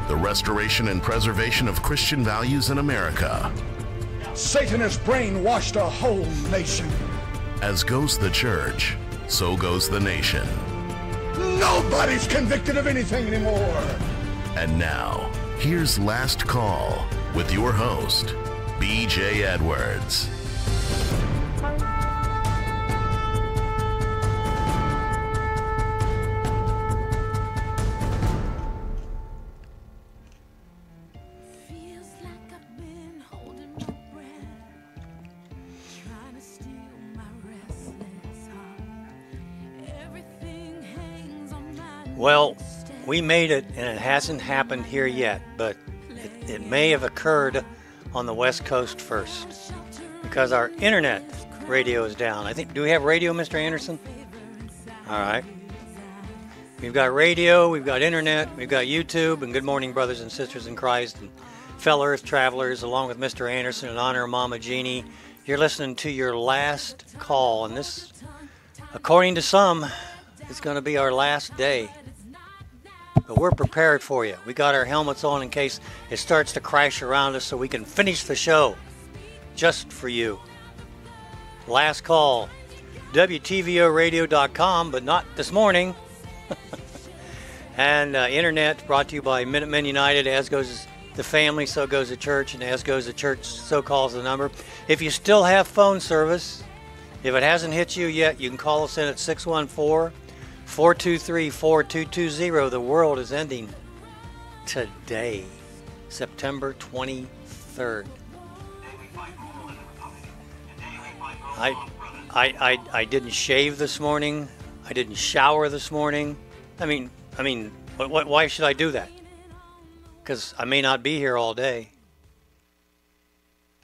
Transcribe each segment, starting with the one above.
the restoration and preservation of Christian values in America. Satan has brainwashed a whole nation. As goes the church, so goes the nation. Nobody's convicted of anything anymore. And now, here's Last Call with your host, B.J. Edwards. Well, we made it, and it hasn't happened here yet, but it may have occurred on the West Coast first because our internet radio is down. I think, do we have radio, Mr. Anderson? All right. We've got radio, we've got internet, we've got YouTube, and good morning, brothers and sisters in Christ, and fellow Earth travelers, along with Mr. Anderson in honor of Mama Jeannie. You're listening to your last call, and this, according to some, is going to be our last day. But we're prepared for you. We got our helmets on in case it starts to crash around us so we can finish the show just for you. Last call, WTVOradio.com, but not this morning. And internet brought to you by Minutemen United. As goes the family, so goes the church. And as goes the church, so calls the number. If you still have phone service, if it hasn't hit you yet, you can call us in at 614-423-4220. The world is ending today, September 23rd. I didn't shave this morning. I didn't shower this morning. I mean, why should I do that? Because I may not be here all day.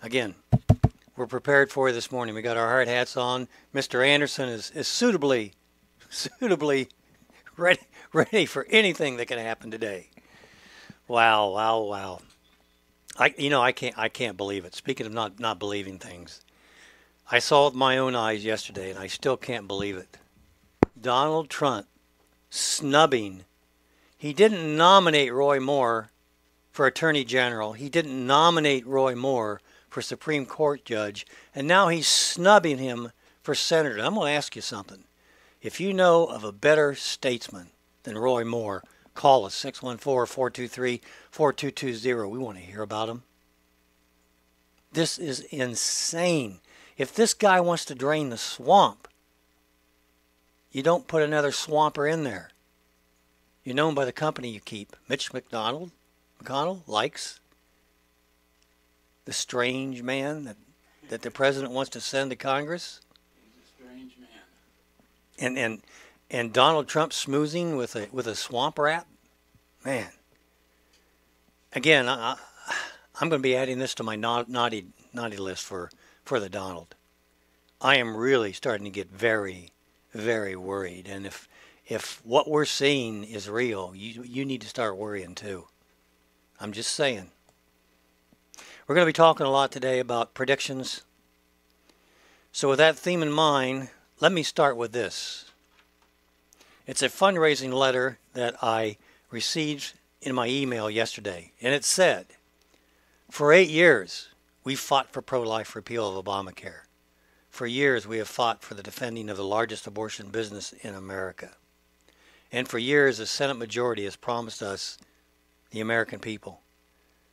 Again, we're prepared for you this morning. We got our hard hats on. Mr. Anderson is suitably ready for anything that can happen today. Wow. I can't believe it. Speaking of not believing things, I saw it with my own eyes yesterday, and I still can't believe it. Donald Trump snubbing. He didn't nominate Roy Moore for Attorney General. He didn't nominate Roy Moore for Supreme Court judge, and now he's snubbing him for senator. I'm going to ask you something. If you know of a better statesman than Roy Moore, call us, 614-423-4220. We want to hear about him. This is insane. If this guy wants to drain the swamp, you don't put another swamper in there. You're known by the company you keep. Mitch McConnell likes the strange man that the president wants to send to Congress. And Donald Trump smoozing with a swamp rat, man. Again, I'm going to be adding this to my naughty list for the Donald. I am really starting to get very, very worried. And if what we're seeing is real, you need to start worrying too. I'm just saying. We're going to be talking a lot today about predictions. So with that theme in mind, let me start with this. It's a fundraising letter that I received in my email yesterday, and it said, for 8 years, we fought for pro-life repeal of Obamacare. For years, we have fought for the defending of the largest abortion business in America. And for years, the Senate majority has promised us, the American people,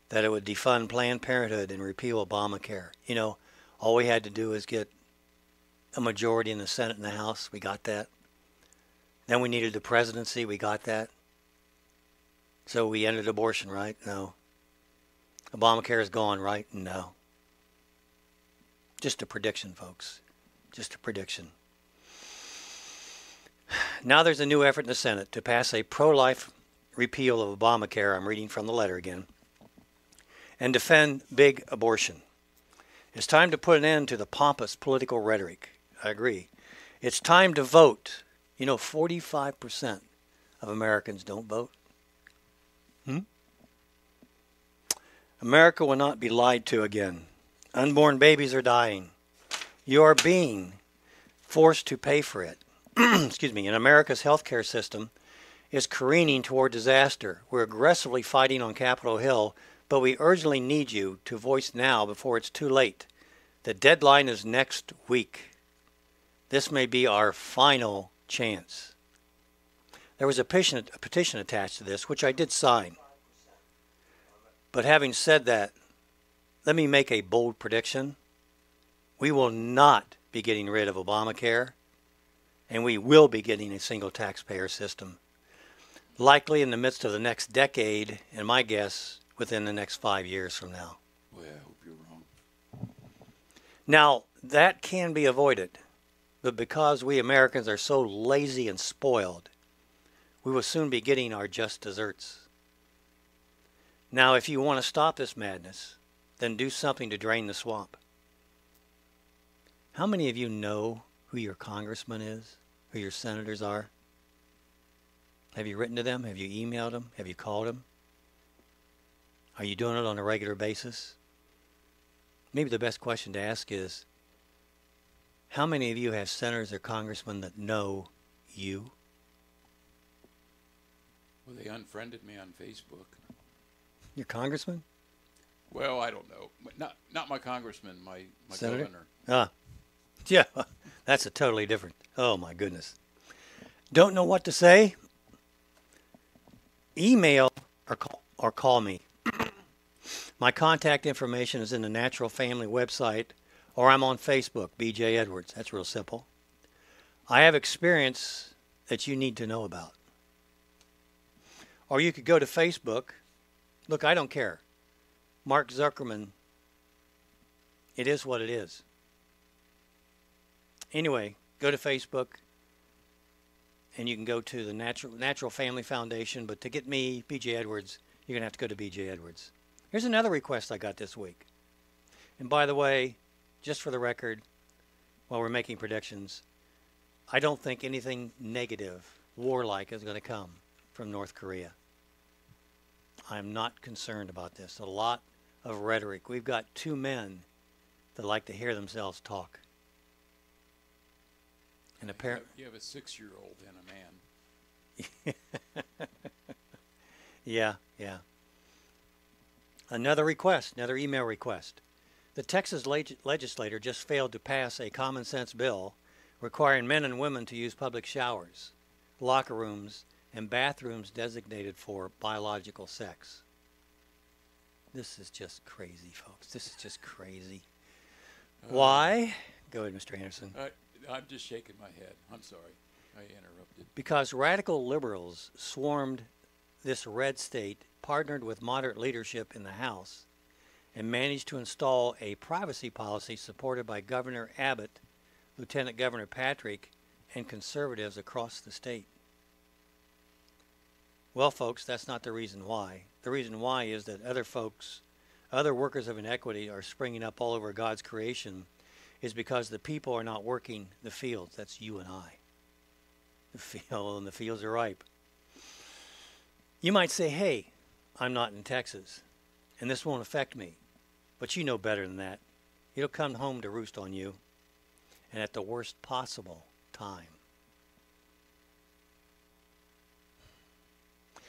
that it would defund Planned Parenthood and repeal Obamacare. You know, all we had to do is get a majority in the Senate and the House. We got that. Then we needed the presidency. We got that. So we ended abortion, right? No. Obamacare is gone, right? No. Just a prediction, folks. Just a prediction. Now there's a new effort in the Senate to pass a pro-life repeal of Obamacare. I'm reading from the letter again. And defend big abortion. It's time to put an end to the pompous political rhetoric. I agree. It's time to vote. You know, 45% of Americans don't vote. America will not be lied to again. Unborn babies are dying. You are being forced to pay for it. Excuse me. In America's healthcare system, is careening toward disaster. We're aggressively fighting on Capitol Hill, but we urgently need you to voice now before it's too late. The deadline is next week. This may be our final chance. There was a petition attached to this, which I did sign. But having said that, let me make a bold prediction. We will not be getting rid of Obamacare, and we will be getting a single taxpayer system, likely in the midst of the next decade, and my guess, within the next 5 years from now. Boy, I hope you're wrong. Now, that can be avoided, but because we Americans are so lazy and spoiled, we will soon be getting our just desserts. Now, if you want to stop this madness, then do something to drain the swamp. How many of you know who your congressman is, who your senators are? Have you written to them? Have you emailed them? Have you called them? Are you doing it on a regular basis? Maybe the best question to ask is, how many of you have senators or congressmen that know you? Well, they unfriended me on Facebook. Your congressman? Well, I don't know. Not my congressman, my Senator? governor. Ah, yeah, that's a totally different. Oh, my goodness. Don't know what to say? Email or call me. My contact information is in the Natural Family website, or I'm on Facebook, BJ Edwards. That's real simple. I have experience that you need to know about. Or you could go to Facebook. Look, I don't care. Mark Zuckerman, it is what it is. Anyway, go to Facebook, and you can go to the Natural Family Foundation. But to get me, BJ Edwards, you're going to have to go to BJ Edwards. Here's another request I got this week. And by the way, just for the record, while we're making predictions, I don't think anything negative, warlike, is going to come from North Korea. I'm not concerned about this. A lot of rhetoric. We've got two men that like to hear themselves talk. And apparently, You have a 6-year-old and a man. yeah. Another request, another email request. The Texas legislature just failed to pass a common sense bill requiring men and women to use public showers, locker rooms, and bathrooms designated for biological sex. This is just crazy, folks. This is just crazy. Why? Go ahead, Mr. Anderson. I'm just shaking my head. I'm sorry. I interrupted. Because radical liberals swarmed this red state, partnered with moderate leadership in the House, and managed to install a privacy policy supported by Governor Abbott, Lieutenant Governor Patrick, and conservatives across the state. Well, folks, that's not the reason why. The reason why is that other workers of inequity are springing up all over God's creation is because the people are not working the fields. That's you and I. The field and the fields are ripe. You might say, hey, I'm not in Texas, and this won't affect me. But you know better than that. It'll come home to roost on you, and at the worst possible time.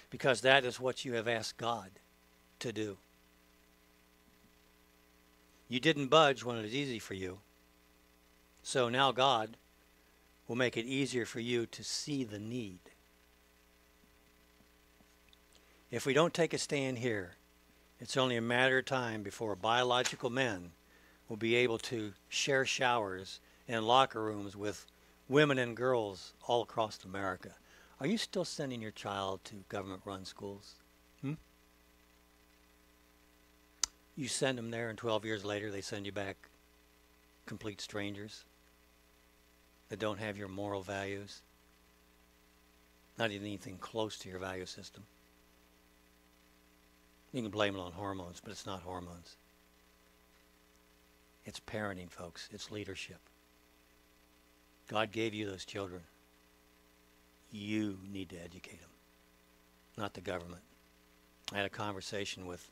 Because that is what you have asked God to do. You didn't budge when it was easy for you. So now God will make it easier for you to see the need. If we don't take a stand here, it's only a matter of time before biological men will be able to share showers and locker rooms with women and girls all across America. Are you still sending your child to government-run schools? You send them there, and 12 years later they send you back complete strangers that don't have your moral values, not even anything close to your value system. You can blame it on hormones, but it's not hormones. It's parenting, folks. It's leadership. God gave you those children. You need to educate them, not the government. I had a conversation with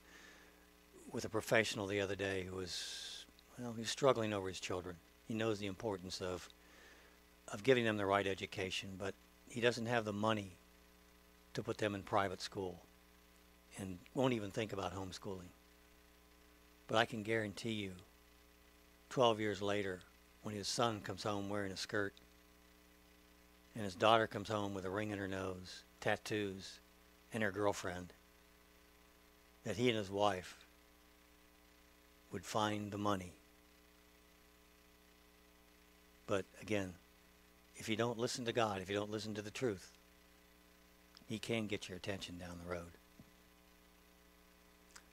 a professional the other day who was, he was struggling over his children. He knows the importance of giving them the right education, but he doesn't have the money to put them in private school and won't even think about homeschooling. But I can guarantee you, 12 years later, when his son comes home wearing a skirt and his daughter comes home with a ring in her nose, tattoos, and her girlfriend, that he and his wife would find the money. But again, if you don't listen to God, if you don't listen to the truth, He can get your attention down the road.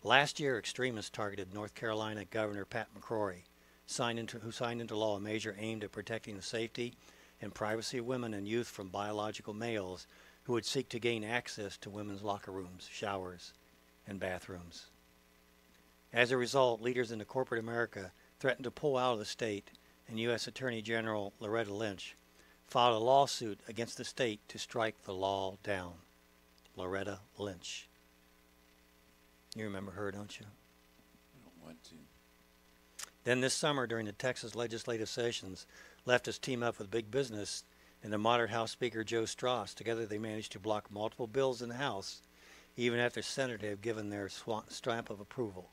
Last year, extremists targeted North Carolina Governor Pat McCrory, who signed into law a measure aimed at protecting the safety and privacy of women and youth from biological males who would seek to gain access to women's locker rooms, showers, and bathrooms. As a result, leaders in the corporate America threatened to pull out of the state, and U.S. Attorney General Loretta Lynch filed a lawsuit against the state to strike the law down. Loretta Lynch. You remember her, don't you? I don't want to. Then this summer, during the Texas legislative sessions, leftists team up with big business and the moderate House Speaker Joe Strauss. Together they managed to block multiple bills in the House, even after Senators have given their stamp of approval.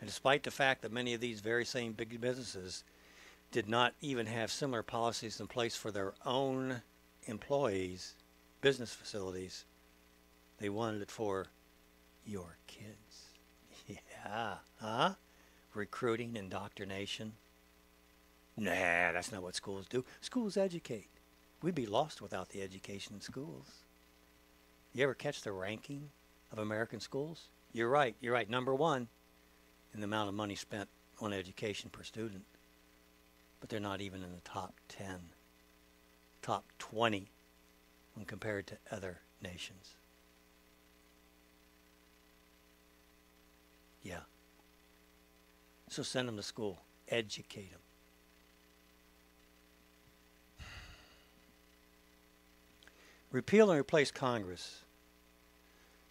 And despite the fact that many of these very same big businesses did not even have similar policies in place for their own employees, business facilities, they wanted it for your kids. Yeah, huh? Recruiting, indoctrination. Nah, that's not what schools do. Schools educate. We'd be lost without the education in schools. You ever catch the ranking of American schools? You're right. Number one in the amount of money spent on education per student. But they're not even in the top 10, top 20 when compared to other nations. Yeah. So send them to school. Educate them. Repeal and replace Congress.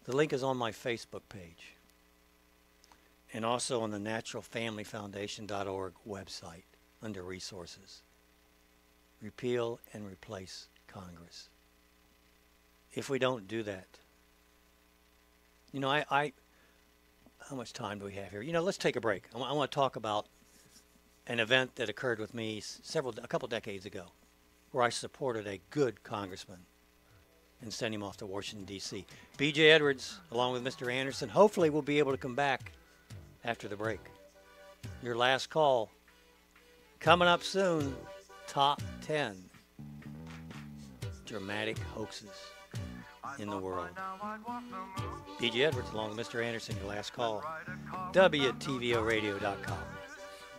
The link is on my Facebook page and also on the naturalfamilyfoundation.org website under resources. Repeal and replace Congress. If we don't do that, how much time do we have here? Let's take a break. I want to talk about an event that occurred with me a couple decades ago, where I supported a good congressman and sent him off to Washington, D.C. B.J. Edwards, along with Mr. Anderson, hopefully will be able to come back after the break. Your last call. Coming up soon, top 10 dramatic hoaxes in the world. B.J. Edwards, along with Mr. Anderson, your last call. WTVOradio.com.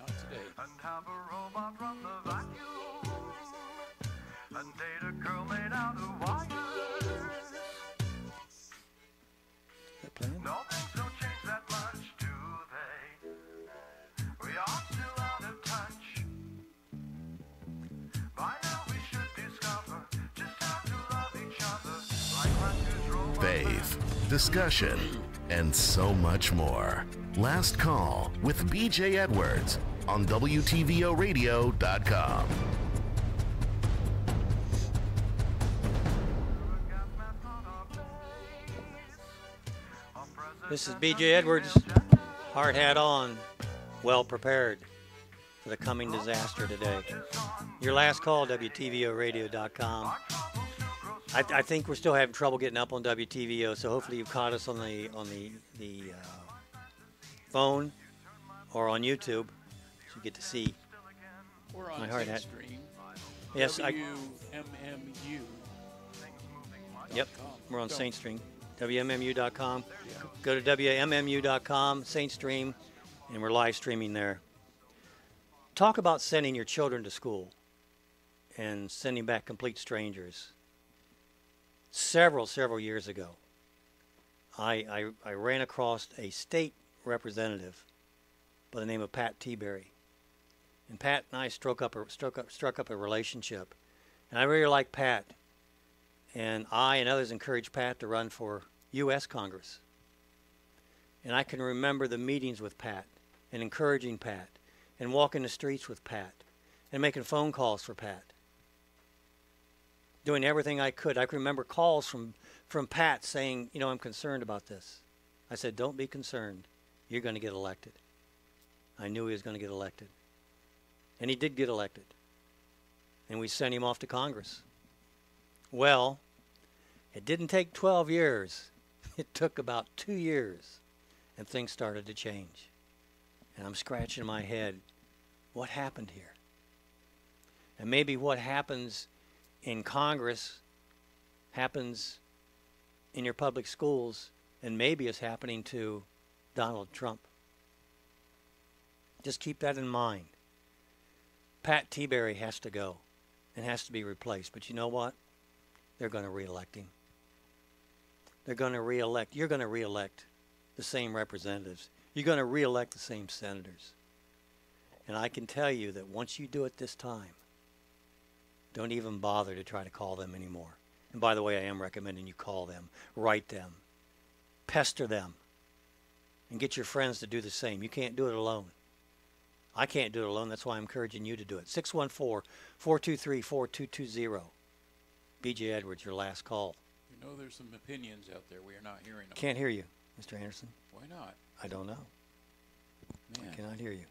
Not today. That playing? No, things don't change that much, do they? We are still out of touch. By now we should discover just how to love each other. Like Rutgers robots. Faith, discussion, and so much more. Last Call with BJ Edwards on WTVOradio.com. This is B.J. Edwards, hard hat on, well prepared for the coming disaster today. Your last call, WTVOradio.com. I think we're still having trouble getting up on WTVO, so hopefully you've caught us on the phone or on YouTube, so you get to see We're on my hard hat. Stream. Yes, WMMU. Yep, we're on Saint Stream. WMMU.com. Yeah. Go to WMMU.com, Saint Stream, and we're live streaming there. Talk about sending your children to school and sending back complete strangers. Several years ago, I ran across a state representative by the name of Pat Teaberry. And Pat and I struck up a relationship. And I really like Pat. And I and others encouraged Pat to run for U.S. Congress. And I can remember the meetings with Pat and encouraging Pat and walking the streets with Pat and making phone calls for Pat. doing everything I could. I can remember calls from Pat saying, I'm concerned about this. I said, don't be concerned. You're going to get elected. I knew he was going to get elected. And he did get elected. And we sent him off to Congress. Well, it didn't take 12 years. It took about 2 years, and things started to change. And I'm scratching my head. What happened here? And maybe what happens in Congress happens in your public schools, and maybe it's happening to Donald Trump. Just keep that in mind. Pat Tiberi has to go and has to be replaced. But you know what? They're going to reelect him. They're going to reelect. You're going to reelect the same representatives. You're going to reelect the same senators. And I can tell you that once you do it this time, don't even bother to try to call them anymore. And by the way, I am recommending you call them, write them, pester them, and get your friends to do the same. You can't do it alone. I can't do it alone. That's why I'm encouraging you to do it. 614-423-4220. B.J. Edwards, your last call. You know there's some opinions out there. We are not hearing them. Can't hear you, Mr. Anderson. Why not? I don't know. Man. I cannot hear you.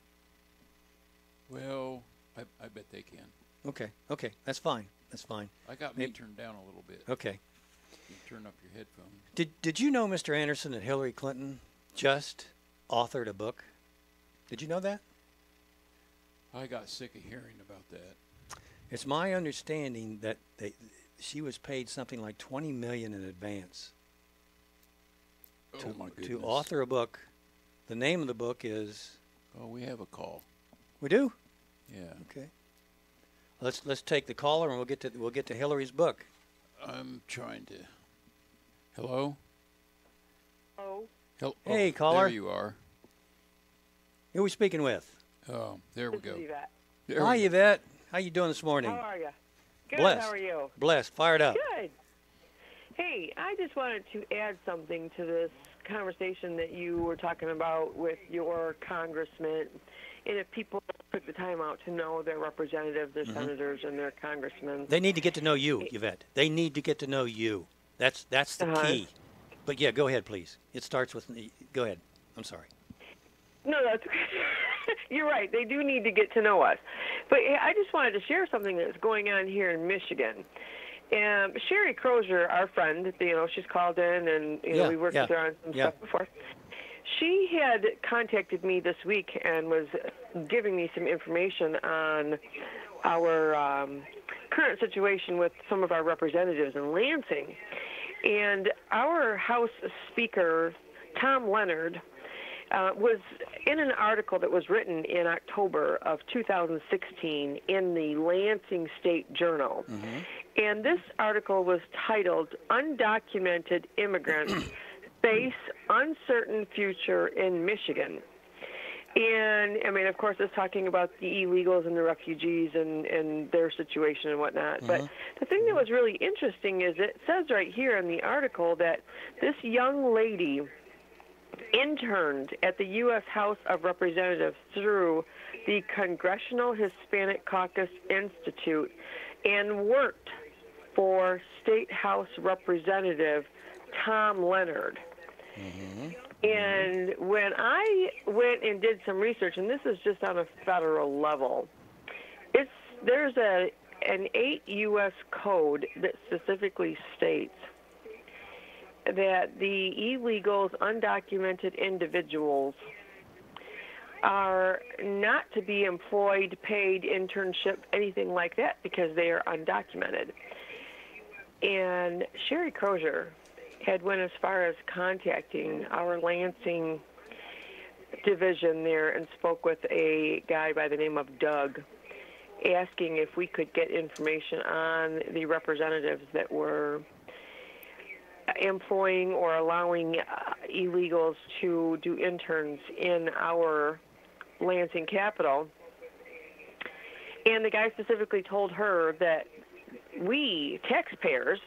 Well, I bet they can. Okay, that's fine. That's fine. I got me turned down a little bit. Okay. You turn up your headphones. Did you know, Mr. Anderson, that Hillary Clinton just authored a book? Did you know that? I got sick of hearing about that. It's my understanding that she was paid something like $20 million in advance Oh my goodness. to author a book. The name of the book is. Oh, we have a call. We do? Yeah. Okay. Let's take the caller and we'll get to Hillary's book. I'm trying to. Hello? Oh, Hey, caller. There you are. Who are we speaking with? Oh, there we this go. is Yvette. There Hi, we go. Yvette. How you doing this morning? How are you? Good. Blessed. How are you? Blessed. Fired up. Good. Hey, I just wanted to add something to this conversation that you were talking about with your congressman. And if people took the time out to know their representatives, their senators, and their congressmen. They need to get to know you, Yvette. They need to get to know you. That's the key. But yeah, go ahead, please. It starts with. Go ahead. I'm sorry. No, that's okay. You're right. They do need to get to know us. But I just wanted to share something that's going on here in Michigan. Sherry Crozier, our friend, she's called in, and we worked with her on some stuff before. She had contacted me this week and was giving me some information on our current situation with some of our representatives in Lansing. And our House Speaker, Tom Leonard, was in an article that was written in October of 2016 in the Lansing State Journal. Mm-hmm. And this article was titled, Undocumented Immigrants Face Uncertain Future in Michigan. And, I mean, of course, it's talking about the illegals and the refugees and their situation and whatnot. Mm-hmm. But the thing that was really interesting is it says right here in the article that this young lady interned at the U.S. House of Representatives through the Congressional Hispanic Caucus Institute and worked for State House Representative Tom Leonard. Mm-hmm. And when I went and did some research, and this is just on a federal level, there's an 8 U.S. code that specifically states that the illegals, undocumented individuals, are not to be employed, paid, internship, anything like that, because they are undocumented. And Sherry Crozier had went as far as contacting our Lansing division there and spoke with a guy by the name of Doug, asking if we could get information on the representatives that were employing or allowing illegals to do interns in our Lansing capital. And the guy specifically told her that we, taxpayers,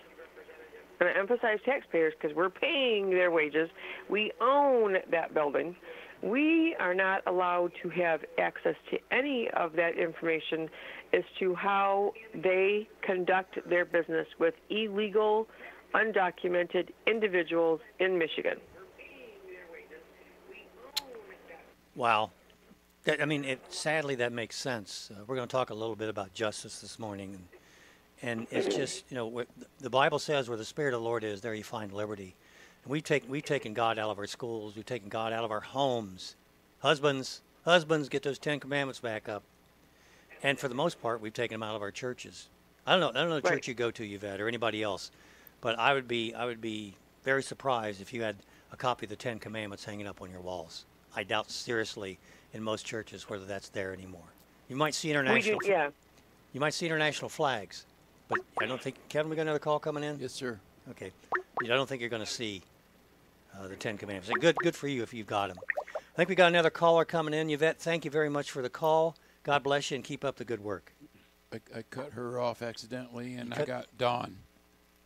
and I emphasize taxpayers because we're paying their wages. We own that building. We are not allowed to have access to any of that information as to how they conduct their business with illegal, undocumented individuals in Michigan. Wow. Sadly, that makes sense. We're going to talk a little bit about justice this morning. And it's just, the Bible says where the Spirit of the Lord is, there you find liberty. And we've taken God out of our schools. We've taken God out of our homes. Husbands, get those 10 Commandments back up. And for the most part, we've taken them out of our churches. I don't know the church you go to, Yvette, or anybody else, but I would be very surprised if you had a copy of the 10 Commandments hanging up on your walls. I doubt seriously in most churches whether that's there anymore. You might see international. You might see international flags, but I don't think. Kevin, we got another call coming in. Yes, sir. Okay, I don't think you're going to see the 10 Commandments. Good for you if you've got them. I think we got another caller coming in. Yvette, thank you very much for the call. God bless you and keep up the good work. I cut her off accidentally, and I got Don.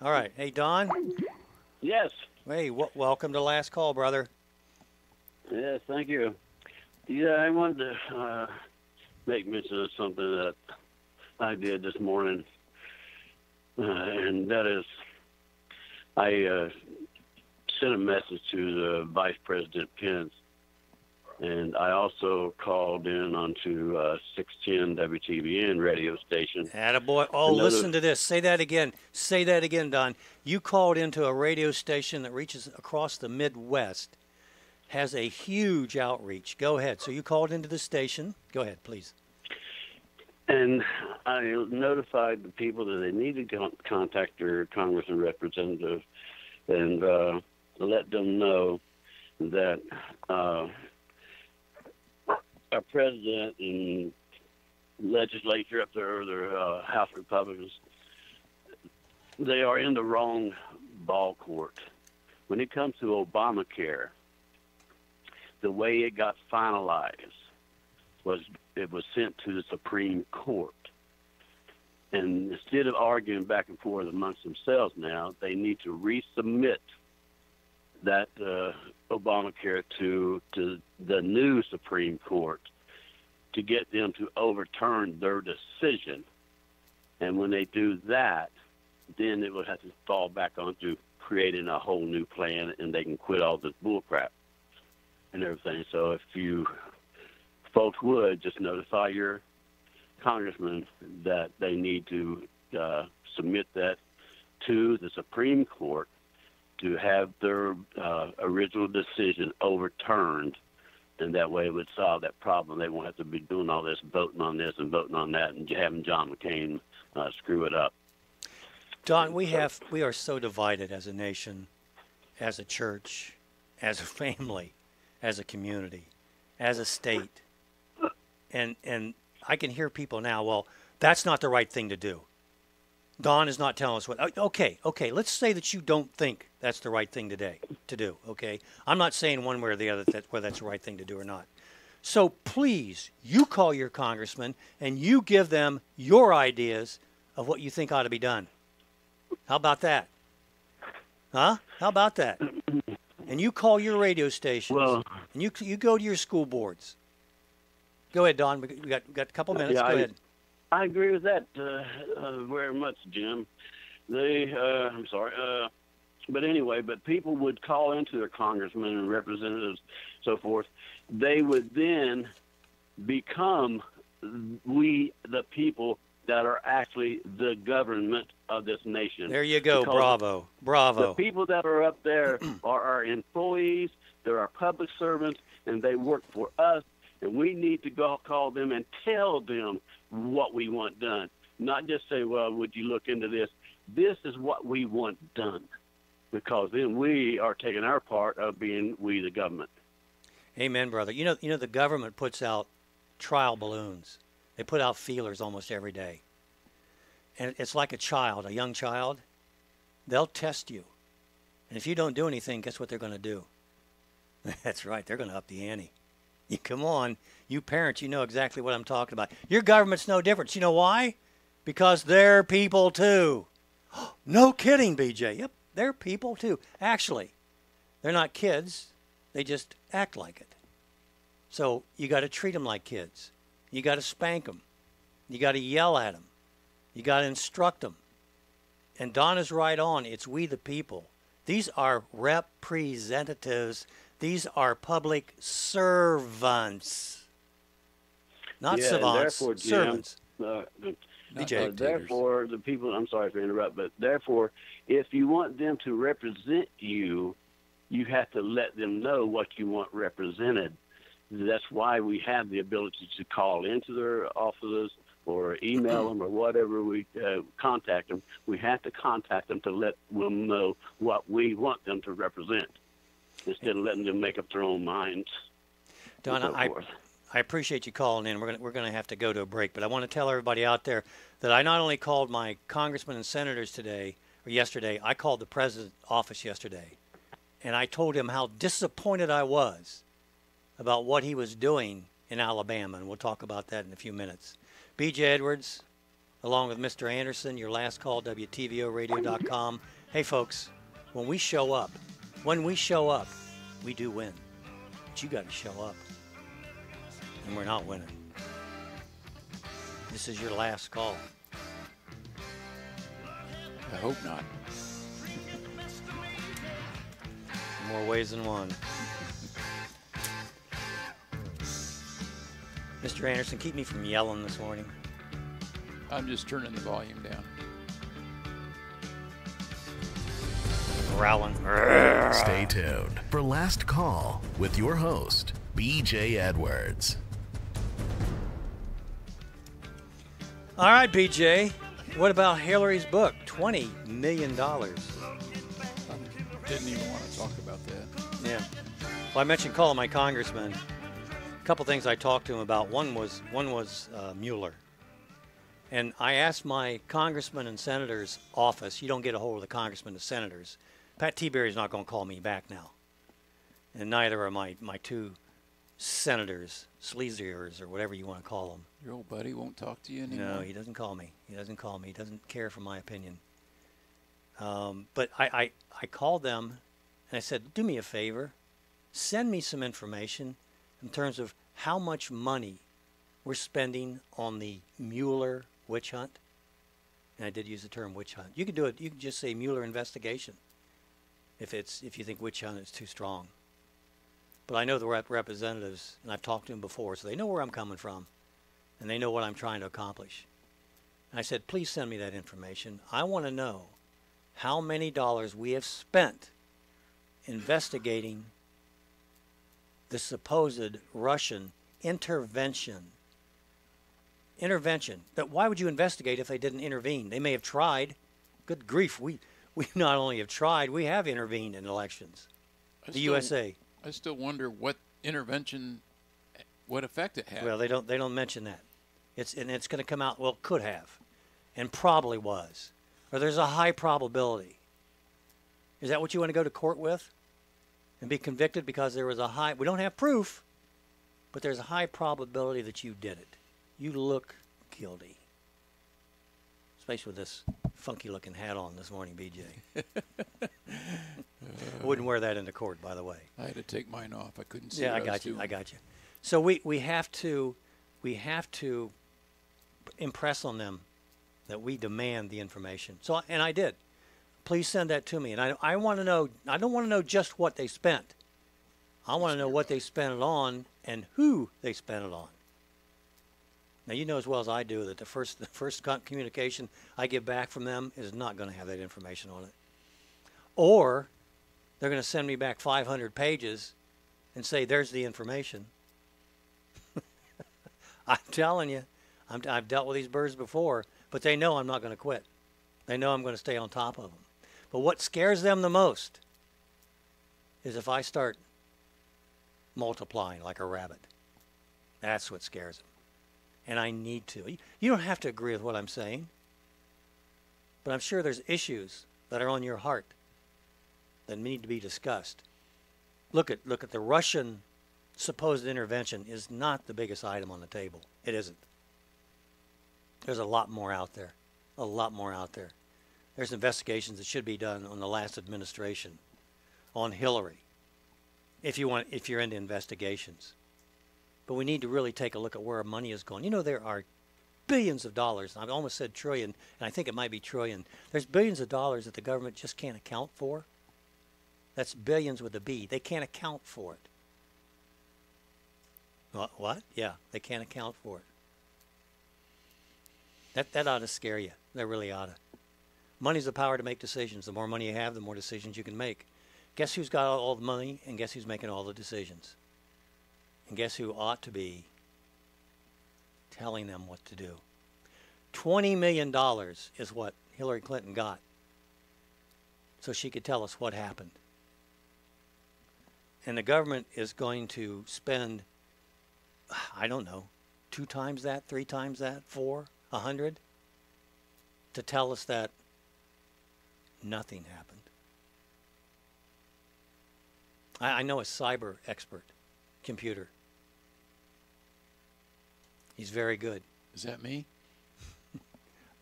All right. Hey, Don. Yes. Hey, welcome to Last Call, brother. Yes, thank you. Yeah, I wanted to make mention of something that I did this morning, and that is I sent a message to the Vice President Pence, and I also called in onto 610 WTBN radio station. Attaboy. Oh, listen to this. Say that again. Say that again, Don. You called into a radio station that reaches across the Midwest, has a huge outreach. Go ahead. So you called into the station. Go ahead, please. And I notified the people that they needed to contact their congressman representative and let them know that our president and legislature up there, the House Republicans, they are in the wrong ball court. When it comes to Obamacare, the way it got finalized was it was sent to the Supreme Court. And instead of arguing back and forth amongst themselves now, they need to resubmit that Obamacare to the new Supreme Court to get them to overturn their decision. And when they do that, then it will have to fall back onto creating a whole new plan, and they can quit all this bullcrap and everything. So if you folks would just notify your congressman that they need to submit that to the Supreme Court to have their original decision overturned, and that way it would solve that problem. They won't have to be doing all this, voting on this and voting on that, and having John McCain screw it up. Don, we are so divided as a nation, as a church, as a family, as a community, as a state. And I can hear people now, well, that's not the right thing to do. Don is not telling us what. Okay, let's say that you don't think that's the right thing to do, okay? I'm not saying one way or the other whether that's the right thing to do or not. So please, you call your congressman and you give them your ideas of what you think ought to be done. How about that? Huh? How about that? And you call your radio stations, and you go to your school boards. Go ahead, Don. We got a couple minutes. Yeah, go ahead. I agree with that very much, Jim. I'm sorry. But anyway, but people would call into their congressmen and representatives, so forth. They would then become the people that are actually the government of this nation. There you go. Bravo. The people that are up there are our employees. They're our public servants, and they work for us. And we need to go call them and tell them what we want done. Not just say, well, would you look into this? This is what we want done. Because then we are taking our part of being we the government. Amen, brother. You know the government puts out trial balloons. They put out feelers almost every day. And it's like a young child. They'll test you. And if you don't do anything, guess what they're going to do? That's right. They're going to up the ante. Come on, you parents, you know exactly what I'm talking about. Your government's no different. You know why? Because they're people too. No kidding, BJ. Yep, They're people too. Actually, they're not kids. They just act like it. So you got to treat them like kids. You got to spank them. You got to yell at them. You got to instruct them. And Don is right on. It's we the people. These are representatives. These are public servants. Not savants, therefore, Jim, servants. DJ. Therefore, the people, I'm sorry for interrupt, but therefore, if you want them to represent you, you have to let them know what you want represented. That's why we have the ability to call into their offices or email them or whatever we contact them. We have to contact them to let them know what we want them to represent instead of letting them make up their own minds. Donna, I appreciate you calling in. We're gonna have to go to a break, but I want to tell everybody out there that I not only called my congressmen and senators today or yesterday, I called the president's office yesterday, and I told him how disappointed I was about what he was doing in Alabama, and we'll talk about that in a few minutes. B.J. Edwards, along with Mr. Anderson, your last call, WTVOradio.com. Hey, folks, when we show up, we do win. But you got to show up. And we're not winning. This is your last call. I hope not. More ways than one. Mr. Anderson, keep me from yelling this morning. I'm just turning the volume down. Growling. Stay tuned for Last Call with your host, B.J. Edwards. All right, BJ. What about Hillary's book? $20 million. Didn't even want to talk about that. Yeah. Well, I mentioned calling my congressman. A couple things I talked to him about. One was Mueller. And I asked my congressman and senator's office. You don't get a hold of the congressmen and senators. Pat Tiberi's not going to call me back now. And neither are my two senators, sleaziers, or whatever you want to call them. Your old buddy won't talk to you anymore? No, he doesn't call me. He doesn't call me. He doesn't care for my opinion. But I called them, and I said, do me a favor. Send me some information in terms of how much money we're spending on the Mueller witch hunt. And I did use the term witch hunt. You could do it. You could just say Mueller investigation if you think witch hunt is too strong. But I know the representatives, and I've talked to them before, so they know where I'm coming from, and they know what I'm trying to accomplish. And I said, please send me that information. I want to know how many dollars we have spent investigating the supposed Russian intervention. That why would you investigate if they didn't intervene? They may have tried. Good grief, we not only have tried, we have intervened in elections. The USA. I still wonder what intervention, what effect it had. Well, they don't mention that. It's going to come out. Well, could have, and probably was, or there's a high probability. Is that what you want to go to court with, and be convicted because there was a high? We don't have proof, but there's a high probability that you did it. You look guilty, especially with this funky-looking hat on this morning, BJ. I wouldn't wear that into court, by the way. I had to take mine off. I couldn't see. Yeah, what I got was you. doing. So we have to impress on them that we demand the information. So, and I did. Please send that to me. And I want to know. I don't want to know just what they spent. I want to know what they spent it on and who they spent it on. Now, you know as well as I do that the first communication I get back from them is not going to have that information on it. Or they're going to send me back 500 pages and say, there's the information. I'm telling you, I've dealt with these birds before, but they know I'm not going to quit. They know I'm going to stay on top of them. But what scares them the most is if I start multiplying like a rabbit. That's what scares them. And I need to. You don't have to agree with what I'm saying, but I'm sure there's issues that are on your heart that need to be discussed. Look at the Russian supposed intervention is not the biggest item on the table. It isn't. There's a lot more out there. A lot more out there. There's investigations that should be done on the last administration, on Hillary, if you're into investigations. But we need to really take a look at where our money is going. You know, there are billions of dollars. I almost said trillion, and I think it might be trillion. There's billions of dollars that the government just can't account for. That's billions with a B. They can't account for it. What? Yeah, they can't account for it. That ought to scare you. That really ought to. Money's the power to make decisions. The more money you have, the more decisions you can make. Guess who's got all the money, and guess who's making all the decisions? And guess who ought to be telling them what to do? $20 million is what Hillary Clinton got, so she could tell us what happened. And the government is going to spend, I don't know, 2 times that, 3 times that, 4, 100, to tell us that nothing happened. I know a cyber expert, computer. He's very good. Is that me?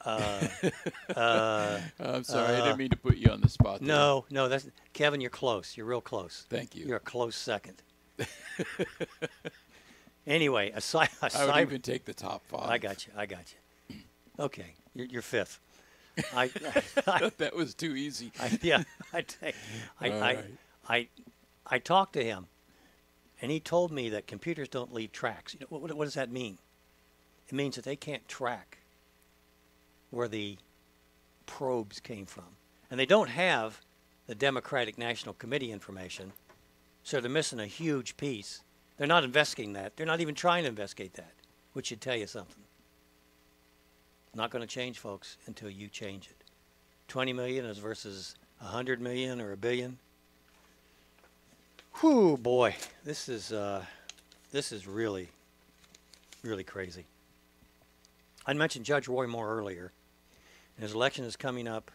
Uh, I'm sorry, I didn't mean to put you on the spot there. No, that's Kevin. You're close. You're real close. Thank you. You're a close second. Anyway, I would even take the top 5. I got you. Okay, you're 5th. That was too easy. I talked to him, and he told me that computers don't leave tracks. You know, what does that mean? It means that they can't track where the probes came from. And they don't have the Democratic National Committee information, so they're missing a huge piece. They're not investigating that. They're not even trying to investigate that, which should tell you something. Not going to change, folks, until you change it. 20 million is versus 100 million or a billion. Whew, boy, this is really, really crazy. I mentioned Judge Roy Moore earlier. His election is coming up,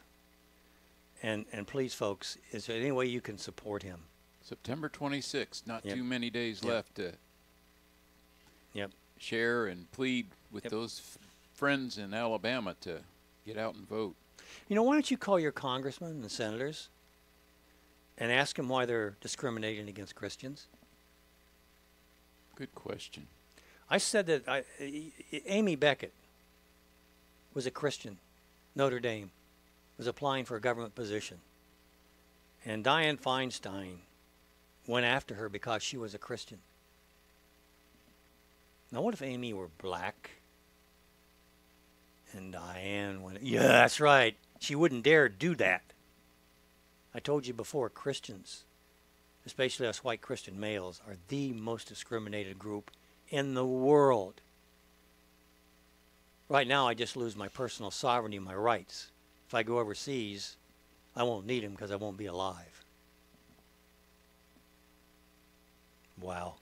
and please, folks, is there any way you can support him? September 26th, not Yep. too many days Yep. left to Yep. share and plead with Yep. those friends in Alabama to get out and vote. You know, why don't you call your congressmen and senators and ask them why they're discriminating against Christians? Good question. I said that Amy Beckett was a Christian, Notre Dame, was applying for a government position. And Dianne Feinstein went after her because she was a Christian. Now, what if Amy were black? And Dianne went, yeah, that's right. She wouldn't dare do that. I told you before, Christians, especially us white Christian males, are the most discriminated group in the world. Right now, I just lose my personal sovereignty and my rights. If I go overseas, I won't need them because I won't be alive. Wow.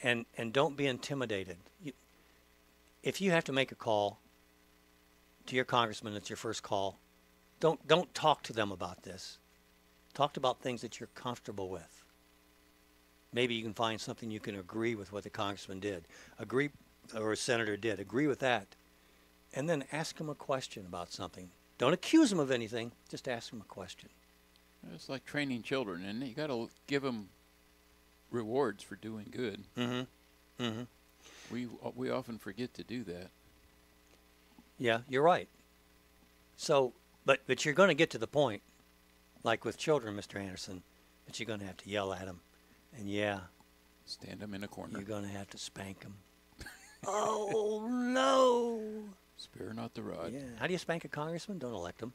And don't be intimidated. If you have to make a call to your congressman, it's your first call. Don't talk to them about this. Talk about things that you're comfortable with. Maybe you can find something you can agree with what the congressman did. Agree, or a senator did. Agree with that. And then ask him a question about something. Don't accuse him of anything. Just ask him a question. It's like training children, and you got to give them rewards for doing good. Mm-hmm. Mm-hmm. We often forget to do that. Yeah, you're right. So, but you're going to get to the point, like with children, Mr. Anderson, that you're going to have to yell at them. And yeah, Stand them in a corner. you're going to have to spank them. Oh, no. Spare not the rod. Yeah. How do you spank a congressman? Don't elect him.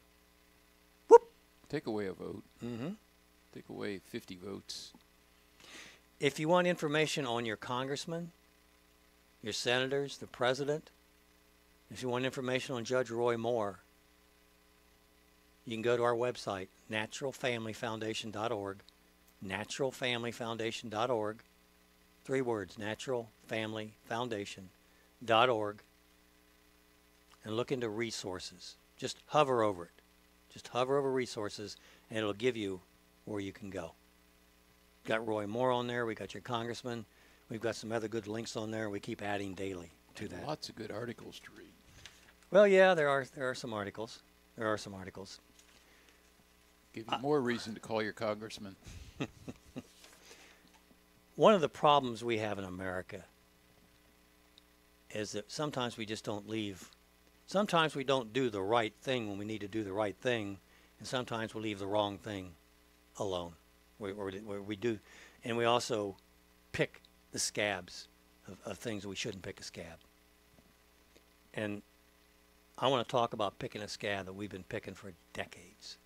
Take away a vote. Mm-hmm. Take away 50 votes. If you want information on your congressman, your senators, the president, if you want information on Judge Roy Moore, you can go to our website, naturalfamilyfoundation.org, naturalfamilyfoundation.org, 3 words, naturalfamilyfoundation.org, and look into resources. Just hover over it. Just hover over resources, and it'll give you where you can go. Got Roy Moore on there. We got your congressman. We've got some other good links on there. We keep adding daily to that. Lots of good articles to read. Well, yeah, there are some articles. There are some articles. Give you more reason to call your congressman. One of the problems we have in America is that sometimes we just don't leave. Sometimes we don't do the right thing when we need to do the right thing, and sometimes we leave the wrong thing alone. We do, and we also pick the scabs of things that we shouldn't pick a scab. And I want to talk about picking a scab that we've been picking for decades,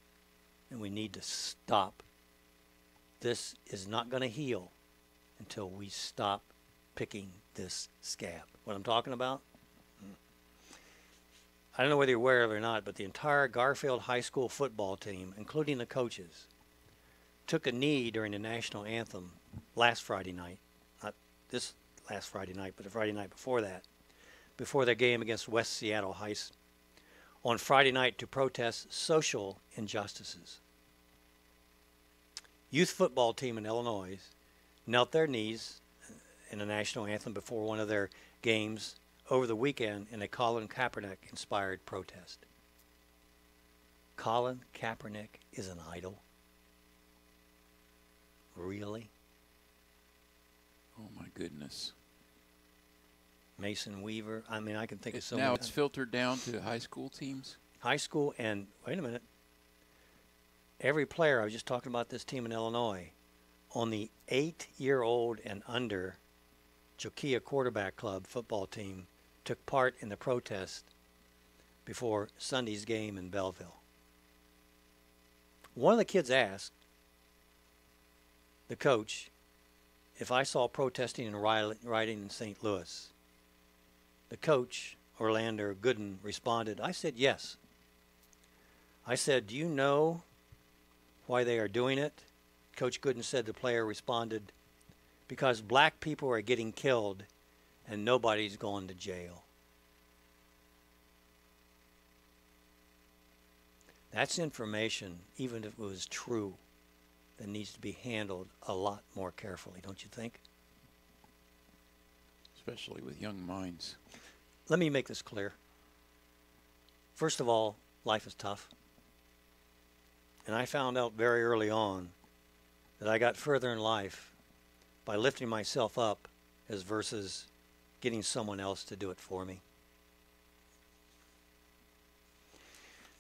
and we need to stop. This is not going to heal until we stop picking this scab. What I'm talking about? I don't know whether you're aware of it or not, but the entire Garfield High School football team, including the coaches, took a knee during the national anthem last Friday night. Not this last Friday night, but the Friday night before that, before their game against West Seattle Heights on Friday night to protest social injustices. Youth football team in Illinois knelt their knees in the national anthem before one of their games over the weekend in a Colin Kaepernick-inspired protest. Colin Kaepernick is an idol? Really? Oh, my goodness. Mason Weaver. I mean, I can think of so Now many. it's filtered down to high school teams? High school, and wait a minute. Every player, I was just talking about this team in Illinois, on the 8-year-old and under Jokia Quarterback Club football team took part in the protest before Sunday's game in Belleville. One of the kids asked the coach if I saw protesting and rioting in St. Louis. The coach, Orlando Gooden, responded, I said yes. I said, do you know why they are doing it? Coach Gooden said. The player responded, because black people are getting killed and nobody's going to jail. That's information, even if it was true, that needs to be handled a lot more carefully, don't you think? Especially with young minds. Let me make this clear. First of all, life is tough. And I found out very early on that I got further in life by lifting myself up as versus getting someone else to do it for me.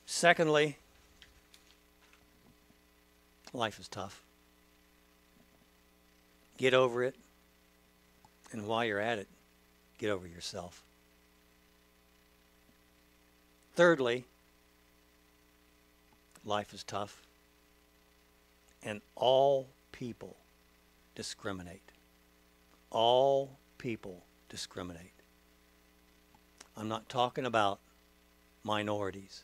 Secondly, life is tough. Get over it. And while you're at it, get over yourself. Thirdly, life is tough. And all people discriminate. All people discriminate. I'm not talking about minorities.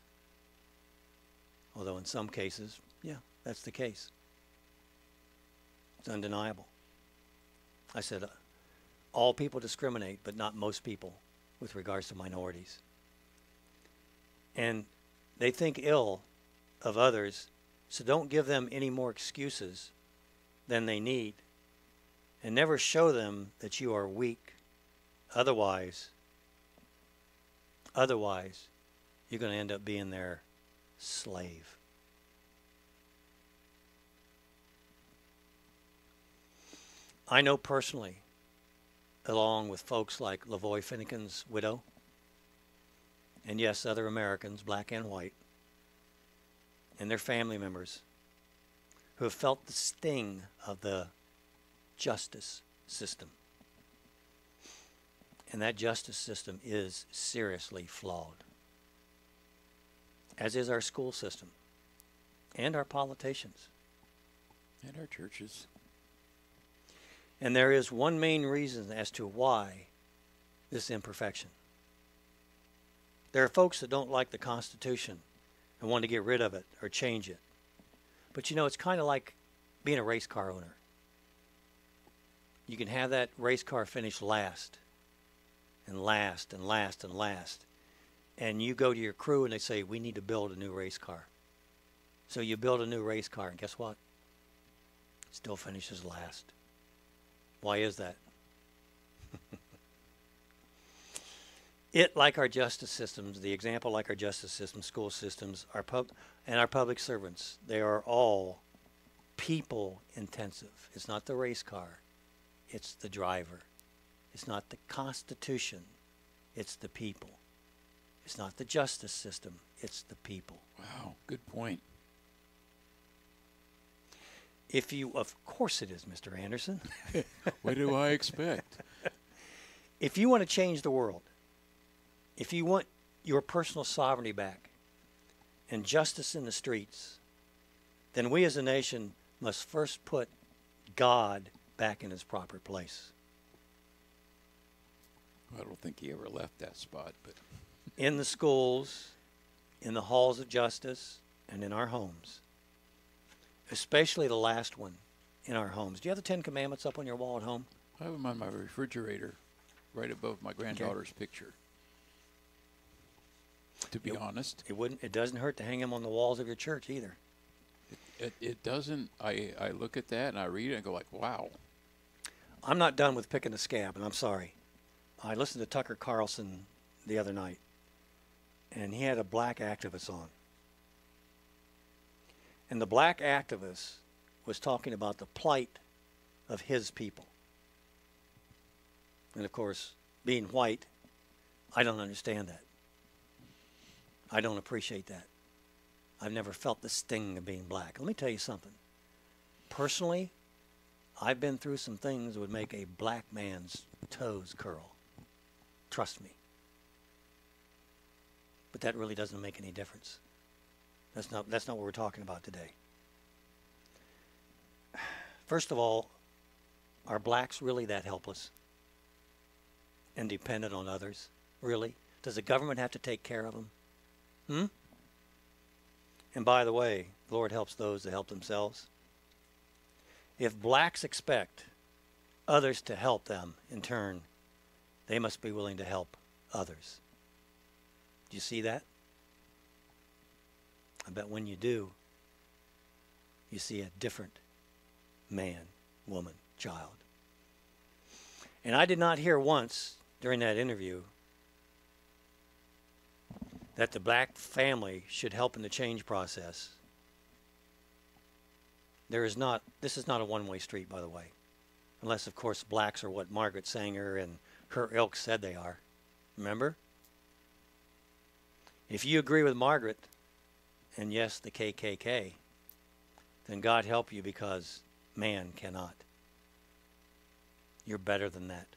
Although in some cases, yeah, that's the case. It's undeniable. I said all people discriminate, but not most people with regards to minorities. And they think ill of others, so don't give them any more excuses than they need. And never show them that you are weak. Otherwise, you're going to end up being their slave. I know personally, along with folks like Lavoy Finnegan's widow, and yes, other Americans, black and white, and their family members, who have felt the sting of the justice system. And that justice system is seriously flawed, as is our school system and our politicians. And our churches. And there is one main reason as to why this imperfection. There are folks that don't like the Constitution and want to get rid of it or change it. But you know, it's kind of like being a race car owner. You can have that race car finish last and last and last and last. And you go to your crew and they say, we need to build a new race car. So you build a new race car, and guess what? It still finishes last. Why is that? It, like our justice systems, the example like our justice system, school systems, and our public servants, they are all people intensive. It's not the race car. It's the driver. It's not the Constitution. It's the people. It's not the justice system. It's the people. Wow, good point. If you, of course it is, Mr. Anderson. What do I expect? If you want to change the world, if you want your personal sovereignty back and justice in the streets, then we as a nation must first put God back in his proper place. I don't think he ever left that spot, but In the schools, in the halls of justice, and in our homes. Especially the last one, in our homes. Do you have the Ten Commandments up on your wall at home? I have them on my refrigerator right above my granddaughter's picture. To be honest. It doesn't hurt to hang them on the walls of your church either. It doesn't. I look at that and I read it and go like, wow. I'm not done with picking the scab, and I'm sorry. I listened to Tucker Carlson the other night, and he had a black activist on. And the black activist was talking about the plight of his people. And of course, being white, I don't understand that. I don't appreciate that. I've never felt the sting of being black. Let me tell you something. Personally, I've been through some things that would make a black man's toes curl. Trust me. But that really doesn't make any difference. That's not what we're talking about today. First of all, are blacks really that helpless and dependent on others? Really? Does the government have to take care of them? And by the way, the Lord helps those that help themselves. If blacks expect others to help them in turn, they must be willing to help others. Do you see that? I bet when you do, you see a different man, woman, child. And I did not hear once during that interview that the black family should help in the change process. This is not a one-way street, by the way. Unless, of course, blacks are what Margaret Sanger and her ilk said they are. Remember? If you agree with Margaret, and yes, the KKK, then God help you, because man cannot. You're better than that.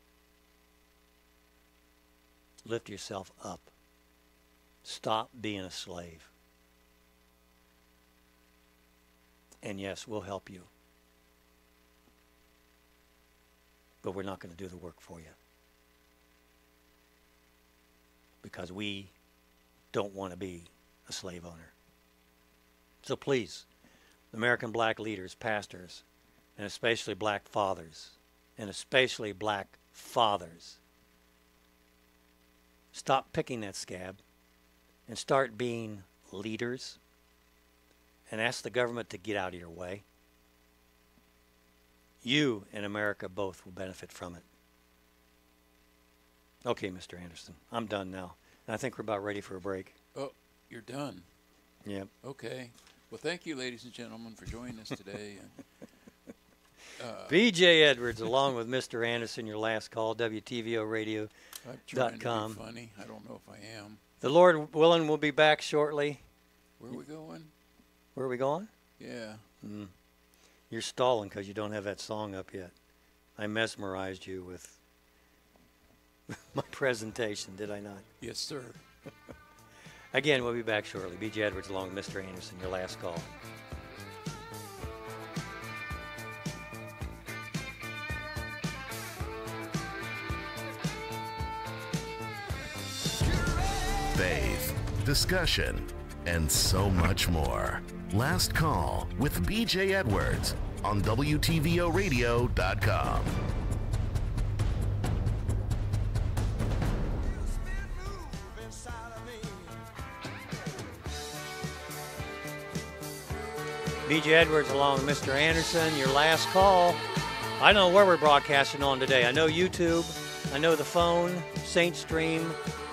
Lift yourself up. Stop being a slave. And yes, we'll help you. But we're not going to do the work for you. Because we don't want to be a slave owner. So please, American black leaders, pastors, and especially black fathers, stop picking that scab and start being leaders and ask the government to get out of your way. You and America both will benefit from it. Okay, Mr. Anderson, I'm done now. And I think we're about ready for a break. Oh, you're done. Yep. Okay. Well, thank you, ladies and gentlemen, for joining us today. B.J. Edwards, along with Mr. Anderson, your last call, WTVOradio.com. I'm trying to be funny. I don't know if I am. The Lord willing, we'll be back shortly. Where are we going? Where are we going? Yeah. You're stalling because you don't have that song up yet. I mesmerized you with my presentation, did I not? Yes, sir. Again, we'll be back shortly. B.J. Edwards along with Mr. Anderson, your last call. Faith, discussion, and so much more. Last Call with B.J. Edwards on WTVOradio.com. B.J. Edwards along with Mr. Anderson, your last call. I don't know where we're broadcasting on today. I know YouTube, I know the phone, Saint Stream,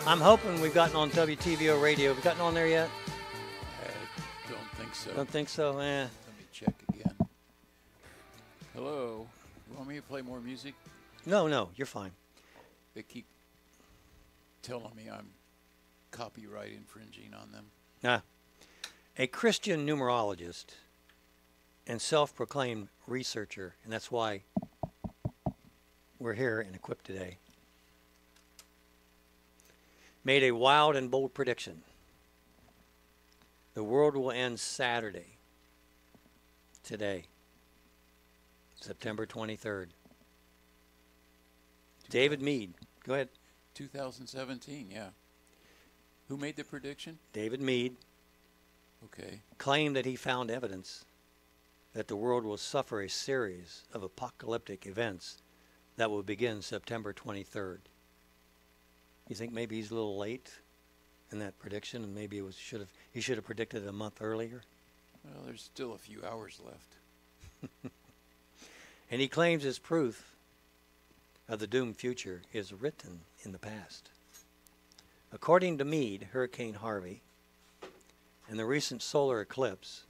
I'm hoping we've gotten on WTVO radio. Have we gotten on there yet? I don't think so. Don't think so? Eh. Let me check again. Hello. You want me to play more music? No, you're fine. They keep telling me I'm copyright infringing on them. Nah. A Christian numerologist and self-proclaimed researcher, and that's why we're here and equipped today, made a wild and bold prediction. The world will end Saturday, today, September 23rd. David Mead, go ahead. 2017, yeah. Who made the prediction? David Mead Okay. claimed that he found evidence that the world will suffer a series of apocalyptic events that will begin September 23rd. You think maybe he's a little late in that prediction, and maybe he should have predicted it a month earlier? Well, there's still a few hours left. And he claims his proof of the doomed future is written in the past. According to Mead, Hurricane Harvey and the recent solar eclipse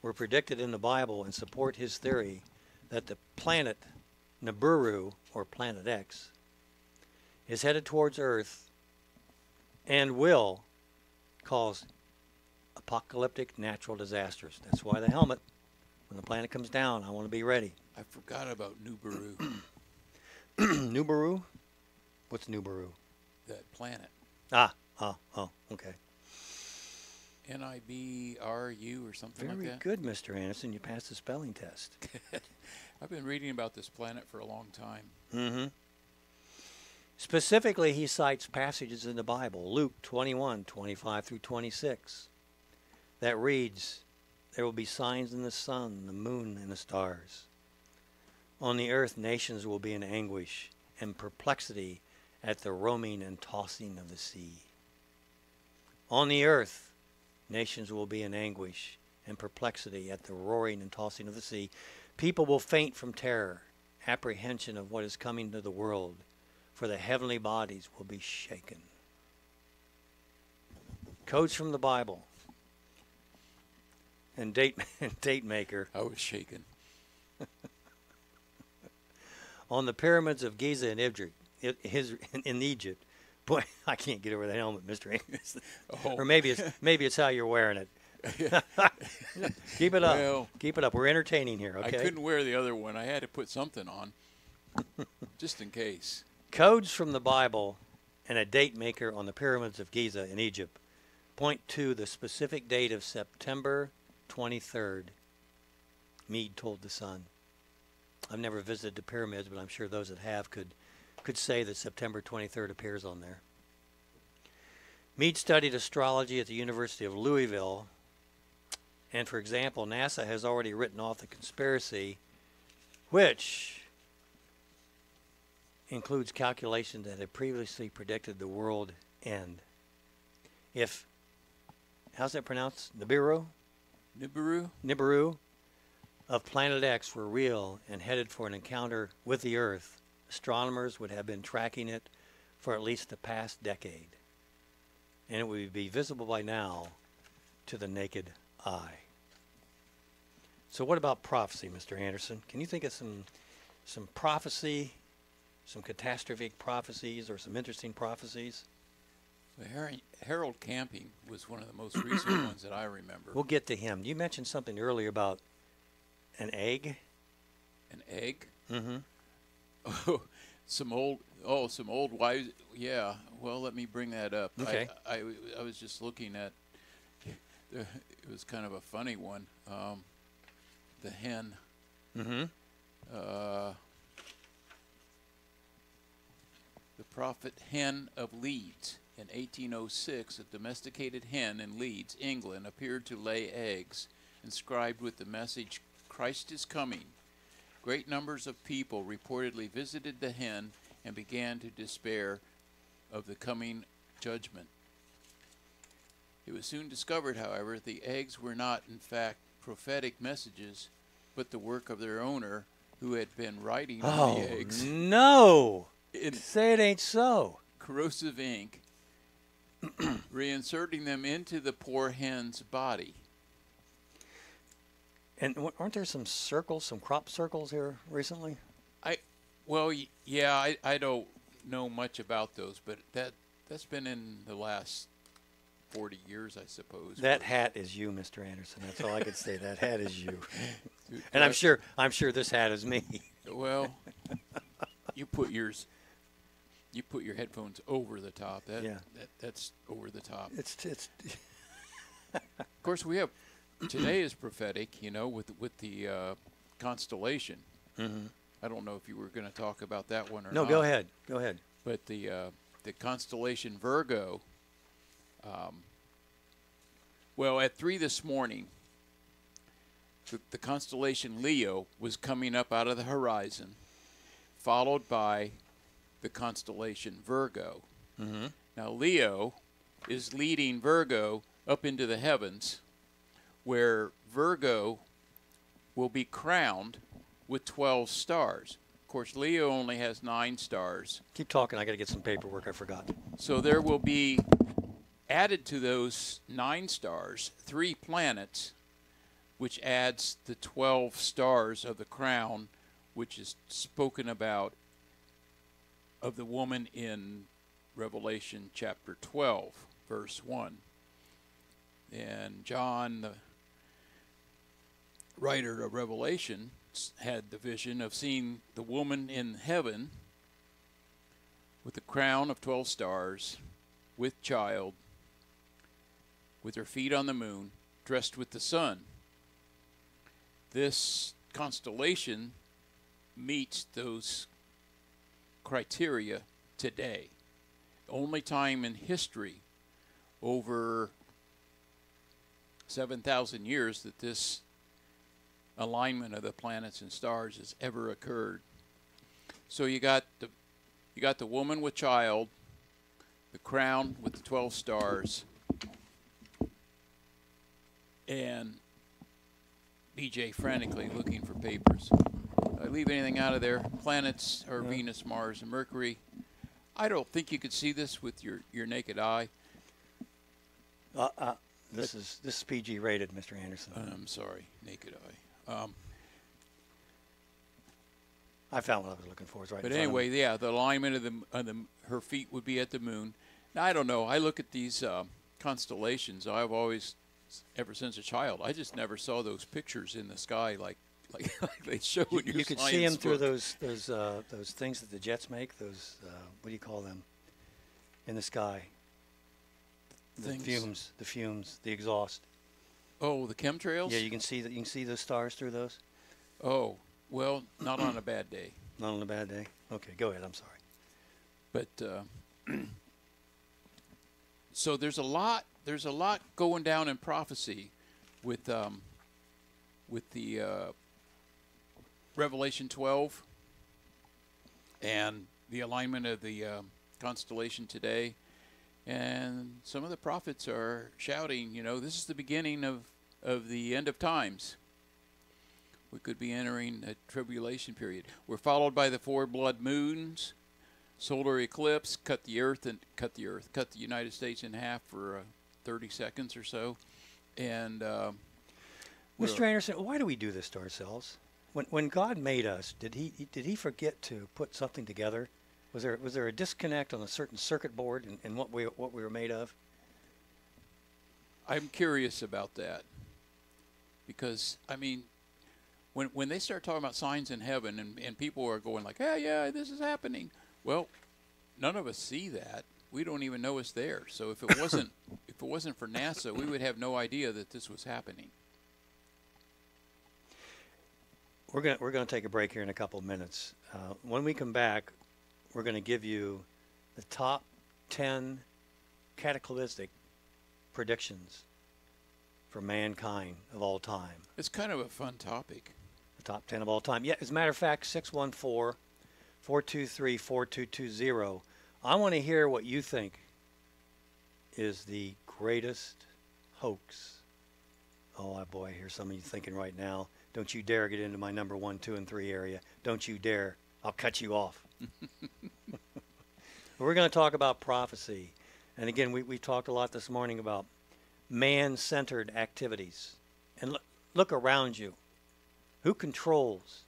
were predicted in the Bible and support his theory that the planet Nibiru, or Planet X, is headed towards Earth and will cause apocalyptic natural disasters. That's why the helmet, when the planet comes down, I want to be ready. I forgot about Nibiru, Nibiru? What's Nibiru? that planet. Oh, okay. Nibiru or something Very like that. good, Mr. Anderson. You passed the spelling test. I've been reading about this planet for a long time. Mm-hmm. Specifically, he cites passages in the Bible, Luke 21:25 through 26, that reads, "There will be signs in the sun, the moon, and the stars. On the earth, nations will be in anguish and perplexity at the roaming and tossing of the sea." On the earth, nations will be in anguish and perplexity at the roaring and tossing of the sea. People will faint from terror, apprehension of what is coming to the world, for the heavenly bodies will be shaken. Codes from the Bible and date maker I was shaken. on the pyramids of Giza in Egypt. Boy, I can't get over the helmet, Mr. Amos. Oh. Or maybe it's how you're wearing it. Keep it up. Well, Keep it up. We're entertaining here, okay? I couldn't wear the other one. I had to put something on, just in case. Codes from the Bible and a date maker on the pyramids of Giza in Egypt point to the specific date of September 23rd, Mead told the Sun. I've never visited the pyramids, but I'm sure those that have could say that September 23rd appears on there. Mead studied astrology at the University of Louisville, and for example, NASA has already written off the conspiracy, which includes calculations that had previously predicted the world end. If, how's that pronounced? Nibiru? Nibiru of Planet X were real and headed for an encounter with the Earth, astronomers would have been tracking it for at least the past decade, and it would be visible by now to the naked eye. So what about prophecy, Mr. Anderson? Can you think of some prophecy, some catastrophic prophecies, or some interesting prophecies? Well, Harold Camping was one of the most recent ones that I remember. We'll get to him. You mentioned something earlier about an egg. An egg? Mm-hmm. Oh, some old wives. Yeah. Well, let me bring that up. Okay. I was just looking at. It was kind of a funny one. The hen. Mm-hmm. The prophet hen of Leeds. In 1806, a domesticated hen in Leeds, England, appeared to lay eggs, inscribed with the message, "Christ is coming." Great numbers of people reportedly visited the hen and began to despair of the coming judgment. It was soon discovered, however, the eggs were not, in fact, prophetic messages, but the work of their owner, who had been writing on the eggs No! in Say it ain't so. corrosive ink reinserting them into the poor hen's body. And aren't there some circles, some crop circles here recently? I don't know much about those, but that's been in the last 40 years, I suppose. That hat is you, Mr. Anderson. That's all I could say. That hat is you. Dude, And I'm sure this hat is me. Well, you put your headphones over the top. That's over the top. It's Of course, we have today is prophetic, with the constellation. Mm-hmm. I don't know if you were going to talk about that one or No, not. go ahead. Go ahead. But the constellation Virgo. Well, at 3 this morning, the constellation Leo was coming up out of the horizon, followed by the constellation Virgo. Mm-hmm. Now, Leo is leading Virgo up into the heavens, where Virgo will be crowned with 12 stars. Of course, Leo only has 9 stars. Keep talking. I got to get some paperwork. I forgot. So there will be added to those 9 stars 3 planets, which adds the 12 stars of the crown, which is spoken about of the woman in Revelation chapter 12, verse 1. And John, the writer of Revelation, had the vision of seeing the woman in heaven with a crown of 12 stars, with child, with her feet on the moon, dressed with the sun. This constellation meets those criteria today. Only time in history over 7,000 years that this alignment of the planets and stars has ever occurred. So you got the woman with child, the crown with the 12 stars, and BJ frantically looking for papers. I leave anything out of there? Planets are Venus, Mars, and Mercury. I don't think you could see this with your naked eye. This is PG rated, Mr. Anderson. I'm sorry, naked eye. I found what I was looking for. It's right. But in front of anyway, me. yeah, the alignment of her feet would be at the moon. Now, I don't know. I look at these constellations. I've always, ever since a child, I just never saw those pictures in the sky like they show in your You could science see them through book. those things that the jets make. Those what do you call them? In the sky. The Things. fumes, the exhaust. Oh, the chemtrails? Yeah, you can see that. You can see those stars through those. Oh, well, not on a bad day. Not on a bad day. Okay, go ahead. I'm sorry. But so there's a lot going down in prophecy with the Revelation 12 and the alignment of the constellation today. And some of the prophets are shouting, this is the beginning of the end of times. We could be entering a tribulation period. We're followed by the 4 blood moons, solar eclipse, cut the United States in half for 30 seconds or so. And Mr. Anderson, why do we do this to ourselves? When God made us, did he forget to put something together? Was there a disconnect on a certain circuit board in what we were made of? I'm curious about that, because when they start talking about signs in heaven and people are going like, yeah, this is happening. Well, none of us see that. We don't even know it's there. So if it wasn't for NASA, we would have no idea that this was happening. We're gonna take a break here in a couple of minutes. When we come back, we're going to give you the top 10 cataclysmic predictions for mankind of all time. It's kind of a fun topic. The top 10 of all time. Yeah, as a matter of fact, 614-423-4220. I want to hear what you think is the greatest hoax. Oh, boy, I hear some of you thinking right now, don't you dare get into my number 1, 2, and 3 area. Don't you dare. I'll cut you off. We're going to talk about prophecy. And again, we talked a lot this morning about man-centered activities. And look around you. Who controls?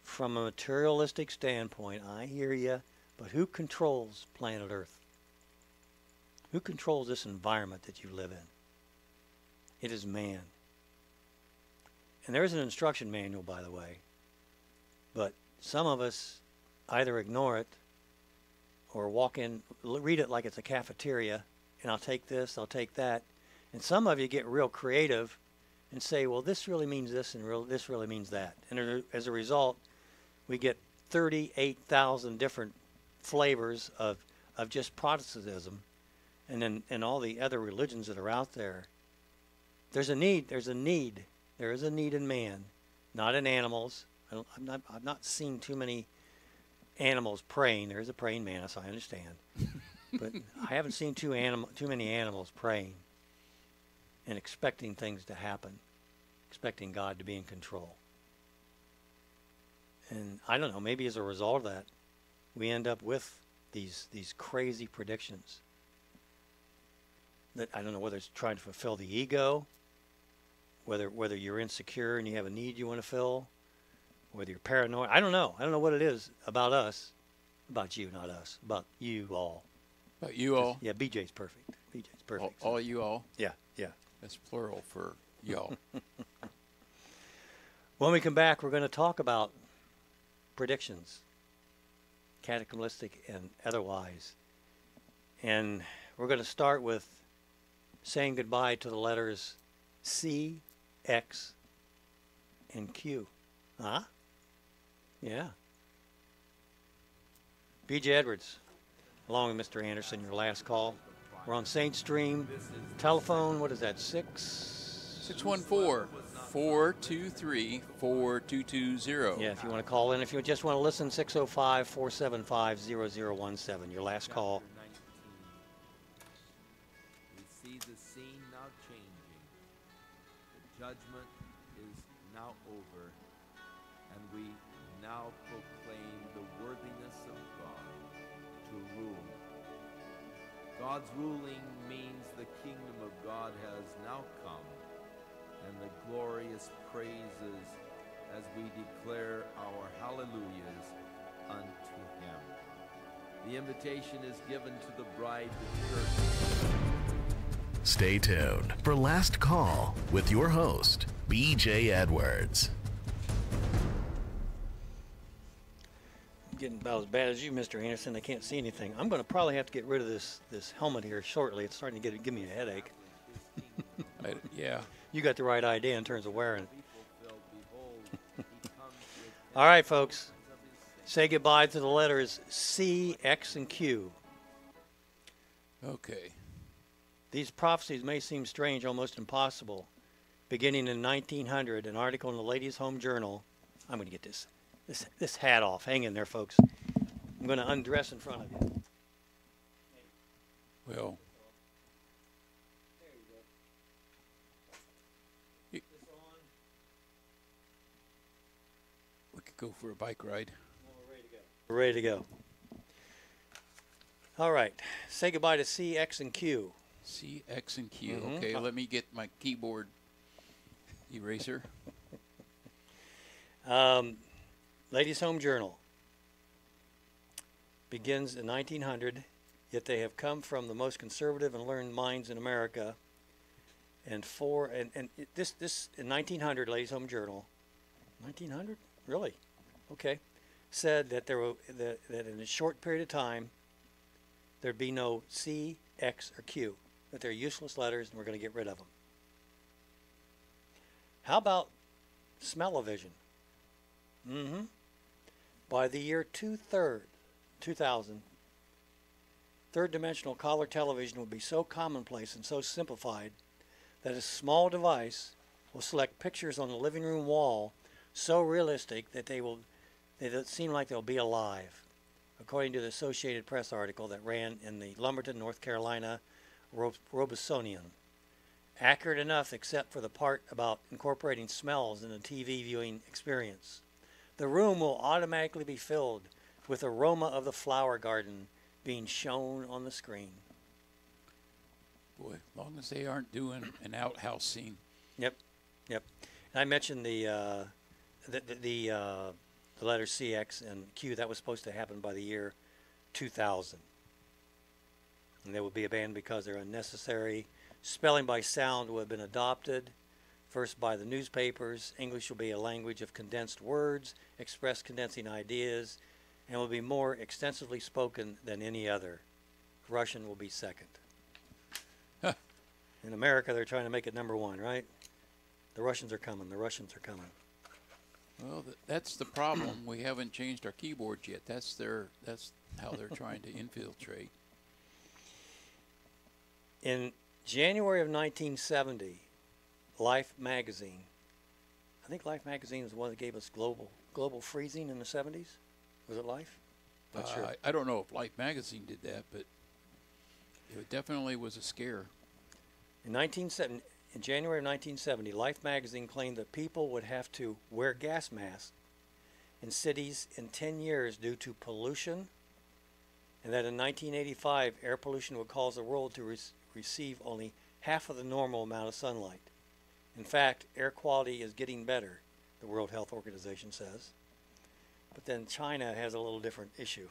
From a materialistic standpoint, I hear you, but who controls planet Earth? Who controls this environment that you live in? It is man. And there is an instruction manual, by the way, but some of us either ignore it or walk in, read it like it's a cafeteria, and I'll take this, I'll take that. And some of you get real creative and say, well, this really means this and this really means that. And as a result, we get 38,000 different flavors of just Protestantism, and then and all the other religions that are out there. There is a need in man, not in animals. I've not seen too many animals praying. There is a praying mantis, I understand. But I haven't seen too many animals praying and expecting things to happen, expecting God to be in control. And I don't know, maybe as a result of that, we end up with these crazy predictions. That I don't know whether it's trying to fulfill the ego, whether you're insecure and you have a need you want to fill, whether you're paranoid. I don't know. I don't know what it is about us, about you, not us, about you all. About you all? Yeah, BJ's perfect. BJ's perfect. All you all? Yeah. That's plural for y'all. When we come back, we're going to talk about predictions, cataclysmic and otherwise. And we're going to start with saying goodbye to the letters C, X, and Q. Huh? Yeah. B.J. Edwards, along with Mr. Anderson, your last call. We're on Saint Stream. Telephone, what is that, 614-423-4220. Yeah, if you want to call in. If you just want to listen, 605-475-0017. Your last call. We see the scene now changing. The judgment is now over, and we now proclaim the worthiness of God to rule. God's ruling means the kingdom of God has now come, and the glorious praises as we declare our hallelujahs unto him. The invitation is given to the bride, the church. Stay tuned for Last Call with your host, B.J. Edwards. Getting about as bad as you, Mr. Anderson. I can't see anything. I'm going to probably have to get rid of this helmet here shortly. It's starting to give me a headache. Yeah. You got the right idea in terms of wearing it. All right, folks. Say goodbye to the letters C, X, and Q. Okay. These prophecies may seem strange, almost impossible. Beginning in 1900, an article in the Ladies' Home Journal. I'm going to get this hat off. Hang in there, folks. I'm going to undress in front of you. Well. There you go. We could go for a bike ride. We're ready to go. All right. Say goodbye to C, X, and Q. C, X, and Q. Mm-hmm. Okay, let me get my keyboard eraser. Ladies' Home Journal begins in 1900, yet they have come from the most conservative and learned minds in America. And this in 1900, Ladies' Home Journal, 1900, really, okay, said that that in a short period of time there'd be no C, X, or Q, that they're useless letters and we're going to get rid of them. How about smell-o-vision? Mm-hmm. By the year 2000, third-dimensional color television will be so commonplace and so simplified that a small device will select pictures on the living room wall so realistic that they seem like they'll be alive, according to the Associated Press article that ran in the Lumberton, North Carolina Robesonian. Accurate enough except for the part about incorporating smells in the TV viewing experience. The room will automatically be filled with aroma of the flower garden being shown on the screen. Boy, as long as they aren't doing an outhouse scene. Yep. And I mentioned the letters CX and Q. That was supposed to happen by the year 2000. And they will be abandoned because they're unnecessary. Spelling by sound will have been adopted, first by the newspapers. English will be a language of condensed words, express condensing ideas, and will be more extensively spoken than any other. Russian will be second. Huh. In America, they're trying to make it number one, right? The Russians are coming. Well, that's the problem. We haven't changed our keyboards yet. That's how they're trying to infiltrate. In January of 1970, Life magazine, I think Life magazine is the one that gave us global freezing in the 70s. Was it Life? Not sure. I don't know if Life magazine did that, but it definitely was a scare. In January of 1970, Life magazine claimed that people would have to wear gas masks in cities in 10 years due to pollution, and that in 1985, air pollution would cause the world to receive only half of the normal amount of sunlight. In fact, air quality is getting better, the World Health Organization says. But then China has a little different issue.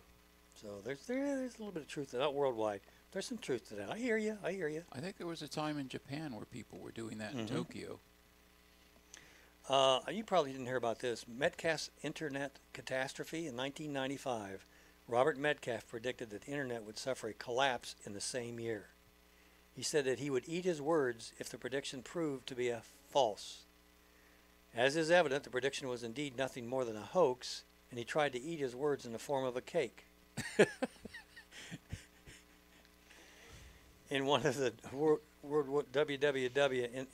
So there's a little bit of truth to that, not worldwide. There's some truth to that. I hear you. I think there was a time in Japan where people were doing that in Tokyo. You probably didn't hear about this. Metcalfe's internet catastrophe in 1995. Robert Metcalfe predicted that the internet would suffer a collapse in the same year. He said that he would eat his words if the prediction proved to be false. As is evident, the prediction was indeed nothing more than a hoax, and he tried to eat his words in the form of a cake. In one of the WWW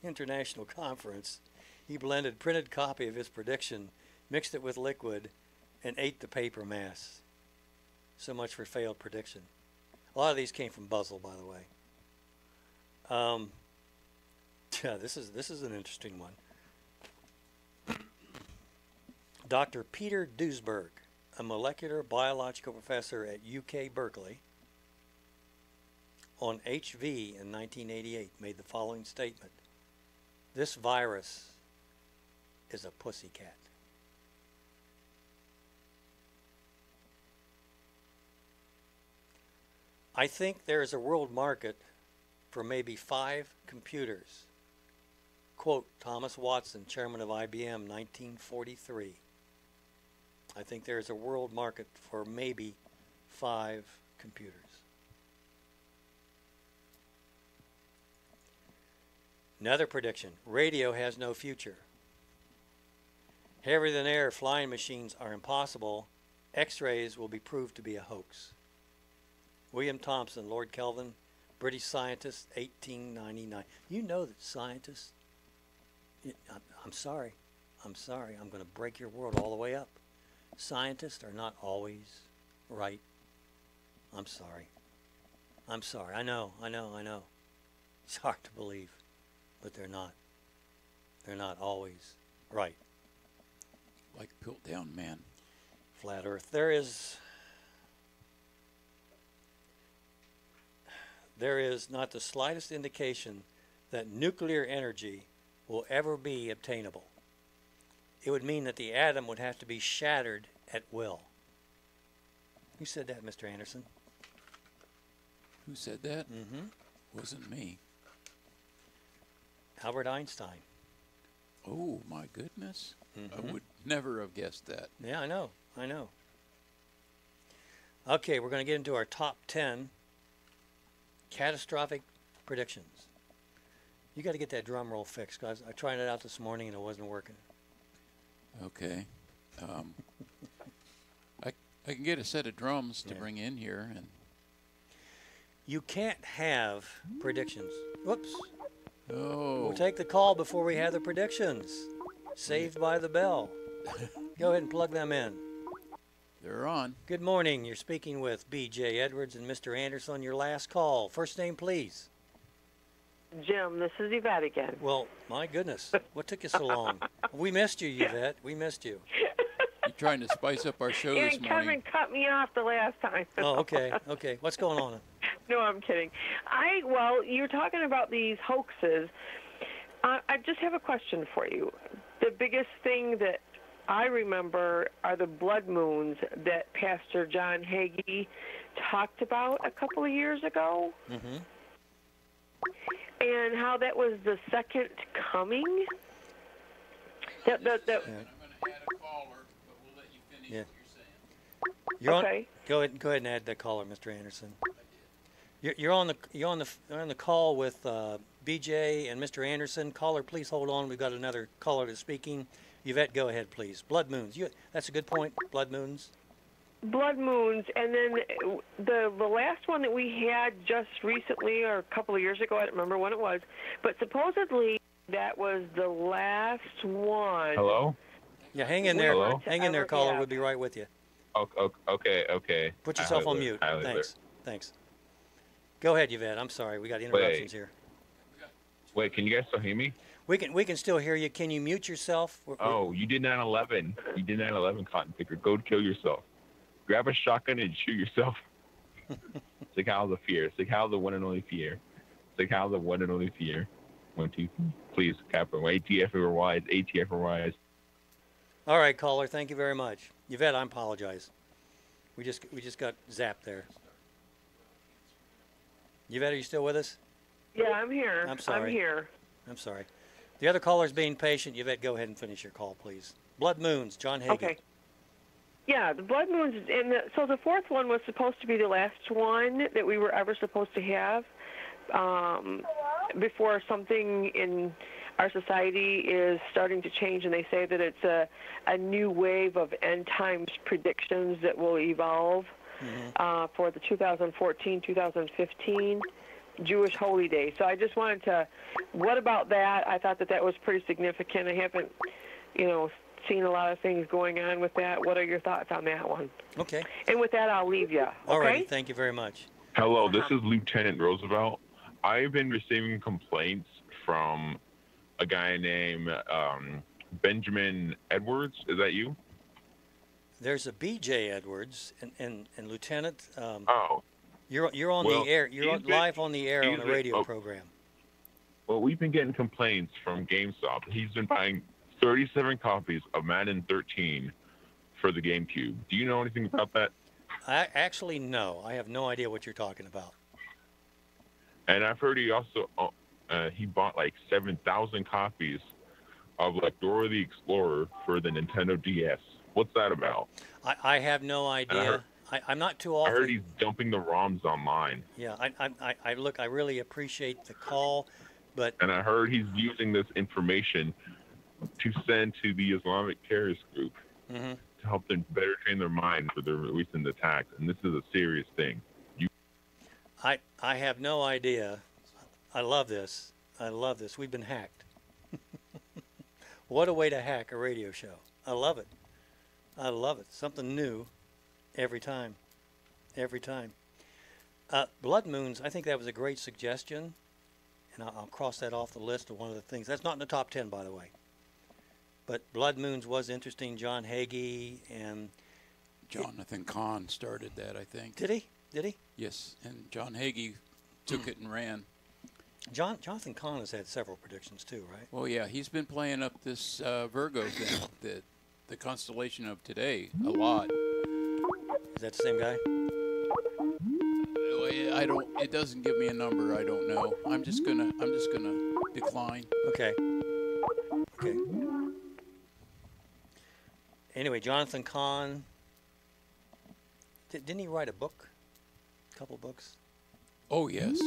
International Conference, he blended printed copy of his prediction, mixed it with liquid, and ate the paper mass. So much for failed prediction. A lot of these came from Buzzle, by the way. This is an interesting one. Dr. Peter Duesberg, a molecular biological professor at UK Berkeley, on HV in 1988, made the following statement: "This virus is a pussycat." I think there is a world market for maybe 5 computers. Quote Thomas Watson, chairman of IBM, 1943. I think there is a world market for maybe 5 computers. Another prediction: radio has no future. Heavier than air flying machines are impossible. X-rays will be proved to be a hoax. William Thomson, Lord Kelvin, British scientist, 1899. You know that scientists, I'm sorry, I'm going to break your world all the way up. Scientists are not always right. I'm sorry. I know. It's hard to believe, but they're not. They're not always right. Like Piltdown Man. Flat Earth. There is not the slightest indication that nuclear energy will ever be obtainable. It would mean that the atom would have to be shattered at will. Who said that, Mr. Anderson? Who said that? Wasn't me. Albert Einstein. Oh, my goodness. I would never have guessed that. Yeah, I know. Okay, we're going to get into our top 10 catastrophic predictions. You got to get that drum roll fixed, guys. I tried it out this morning and it wasn't working. Okay. I can get a set of drums to bring in here. And you can't have predictions. Whoops. Oh. We'll take the call before we have the predictions. Saved by the bell. Go ahead and plug them in. They're on. Good morning. You're speaking with B.J. Edwards and Mr. Anderson. Your last call. First name, please. Jim, this is Yvette again. Well, my goodness. What took you so long? We missed you, Yvette. We missed you. You're trying to spice up our show this And morning. Kevin cut me off the last time. Oh, okay. Okay. What's going on? No, I'm kidding. Well, you're talking about these hoaxes. I just have a question for you. The biggest thing that I remember are the blood moons that Pastor John Hagee talked about a couple of years ago. Mm-hmm. And how that was the second coming. I'm going to add a caller, but we'll let you finish Yeah. what you're saying. You're Okay. on. Go ahead and add that caller, Mr. Anderson. You're on the call with BJ and Mr. Anderson. Caller, please hold on. We've got another caller that's speaking. Yvette, go ahead, please. Blood moons. That's a good point. Blood moons. Blood moons, and then the last one that we had just recently, or a couple of years ago, I don't remember when it was, but supposedly that was the last one. Hello? Yeah, hang in there. Hello? Hang in there, caller. Yeah. We'll be right with you. Okay. Put yourself on mute. Thanks. Go ahead, Yvette. I'm sorry. We got interruptions here. Wait, can you guys still hear me? We can still hear you. Can you mute yourself? Oh, you did 9/11. You did 9/11, Cotton Picker. Go kill yourself. Grab a shotgun and shoot yourself. Sick how the fear. Sick how the one and only fear. Sick how the one and only fear. 1, 2, 3. Please, Captain. ATF or wise. ATF or wise. All right, caller. Thank you very much. Yvette, I apologize. We just got zapped there. Yvette, are you still with us? Yeah, I'm here. I'm sorry. I'm here. I'm sorry. The other caller's being patient. Yvette, go ahead and finish your call, please. Blood moons, John Hagee. Okay. Yeah, the blood moons, and so the fourth one was supposed to be the last one that we were ever supposed to have before something in our society is starting to change, and they say that it's a new wave of end times predictions that will evolve for the 2014-2015 Jewish Holy Day. So I just wanted to, what about that? I thought that was pretty significant. I haven't, seen a lot of things going on with that. What are your thoughts on that one? Okay. And with that, I'll leave you. Okay? All right. Thank you very much. Hello, this is Lieutenant Roosevelt. I've been receiving complaints from a guy named Benjamin Edwards. Is that you? There's a BJ Edwards and Lieutenant. Oh. You're on the air. You're live on the air on a radio program. Well, we've been getting complaints from GameStop. He's been buying 37 copies of Madden 13 for the GameCube. Do you know anything about that? I actually no. I have no idea what you're talking about. And I've heard he also he bought like 7,000 copies of like Dora the Explorer for the Nintendo DS. What's that about? I have no idea. I'm not too often. I heard he's dumping the ROMs online. Yeah, I really appreciate the call, but. And I heard he's using this information to send to the Islamic terrorist group to help them better train their mind for their recent attacks. And this is a serious thing. I have no idea. I love this. We've been hacked. What a way to hack a radio show. I love it. Something new every time. Blood moons, I think that was a great suggestion. And I'll cross that off the list of one of the things. That's not in the top 10, by the way. But blood moons was interesting. John Hagee and... Jonathan Kahn started that, I think. Did he? Yes, and John Hagee took it and ran. Jonathan Kahn has had several predictions too, right? Well, yeah, he's been playing up this Virgo thing, the constellation of today, a lot. Is that the same guy? I don't. It doesn't give me a number. I don't know. I'm just gonna decline. Okay. Anyway, Jonathan Kahn. Didn't he write a book? A couple books? Oh yes.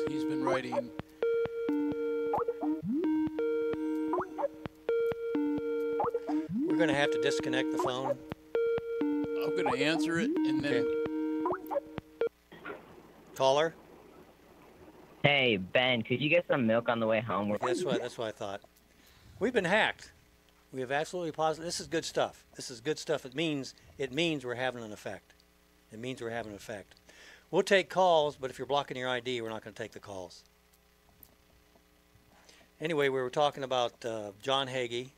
He's been writing. We're gonna have to disconnect the phone. I'm gonna answer it and then. Okay. Caller. Hey Ben, could you get some milk on the way home? That's what I thought. We've been hacked. We have absolutely positive. This is good stuff. It means we're having an effect. We'll take calls, but if you're blocking your ID, we're not going to take the calls. Anyway, we were talking about John Hagee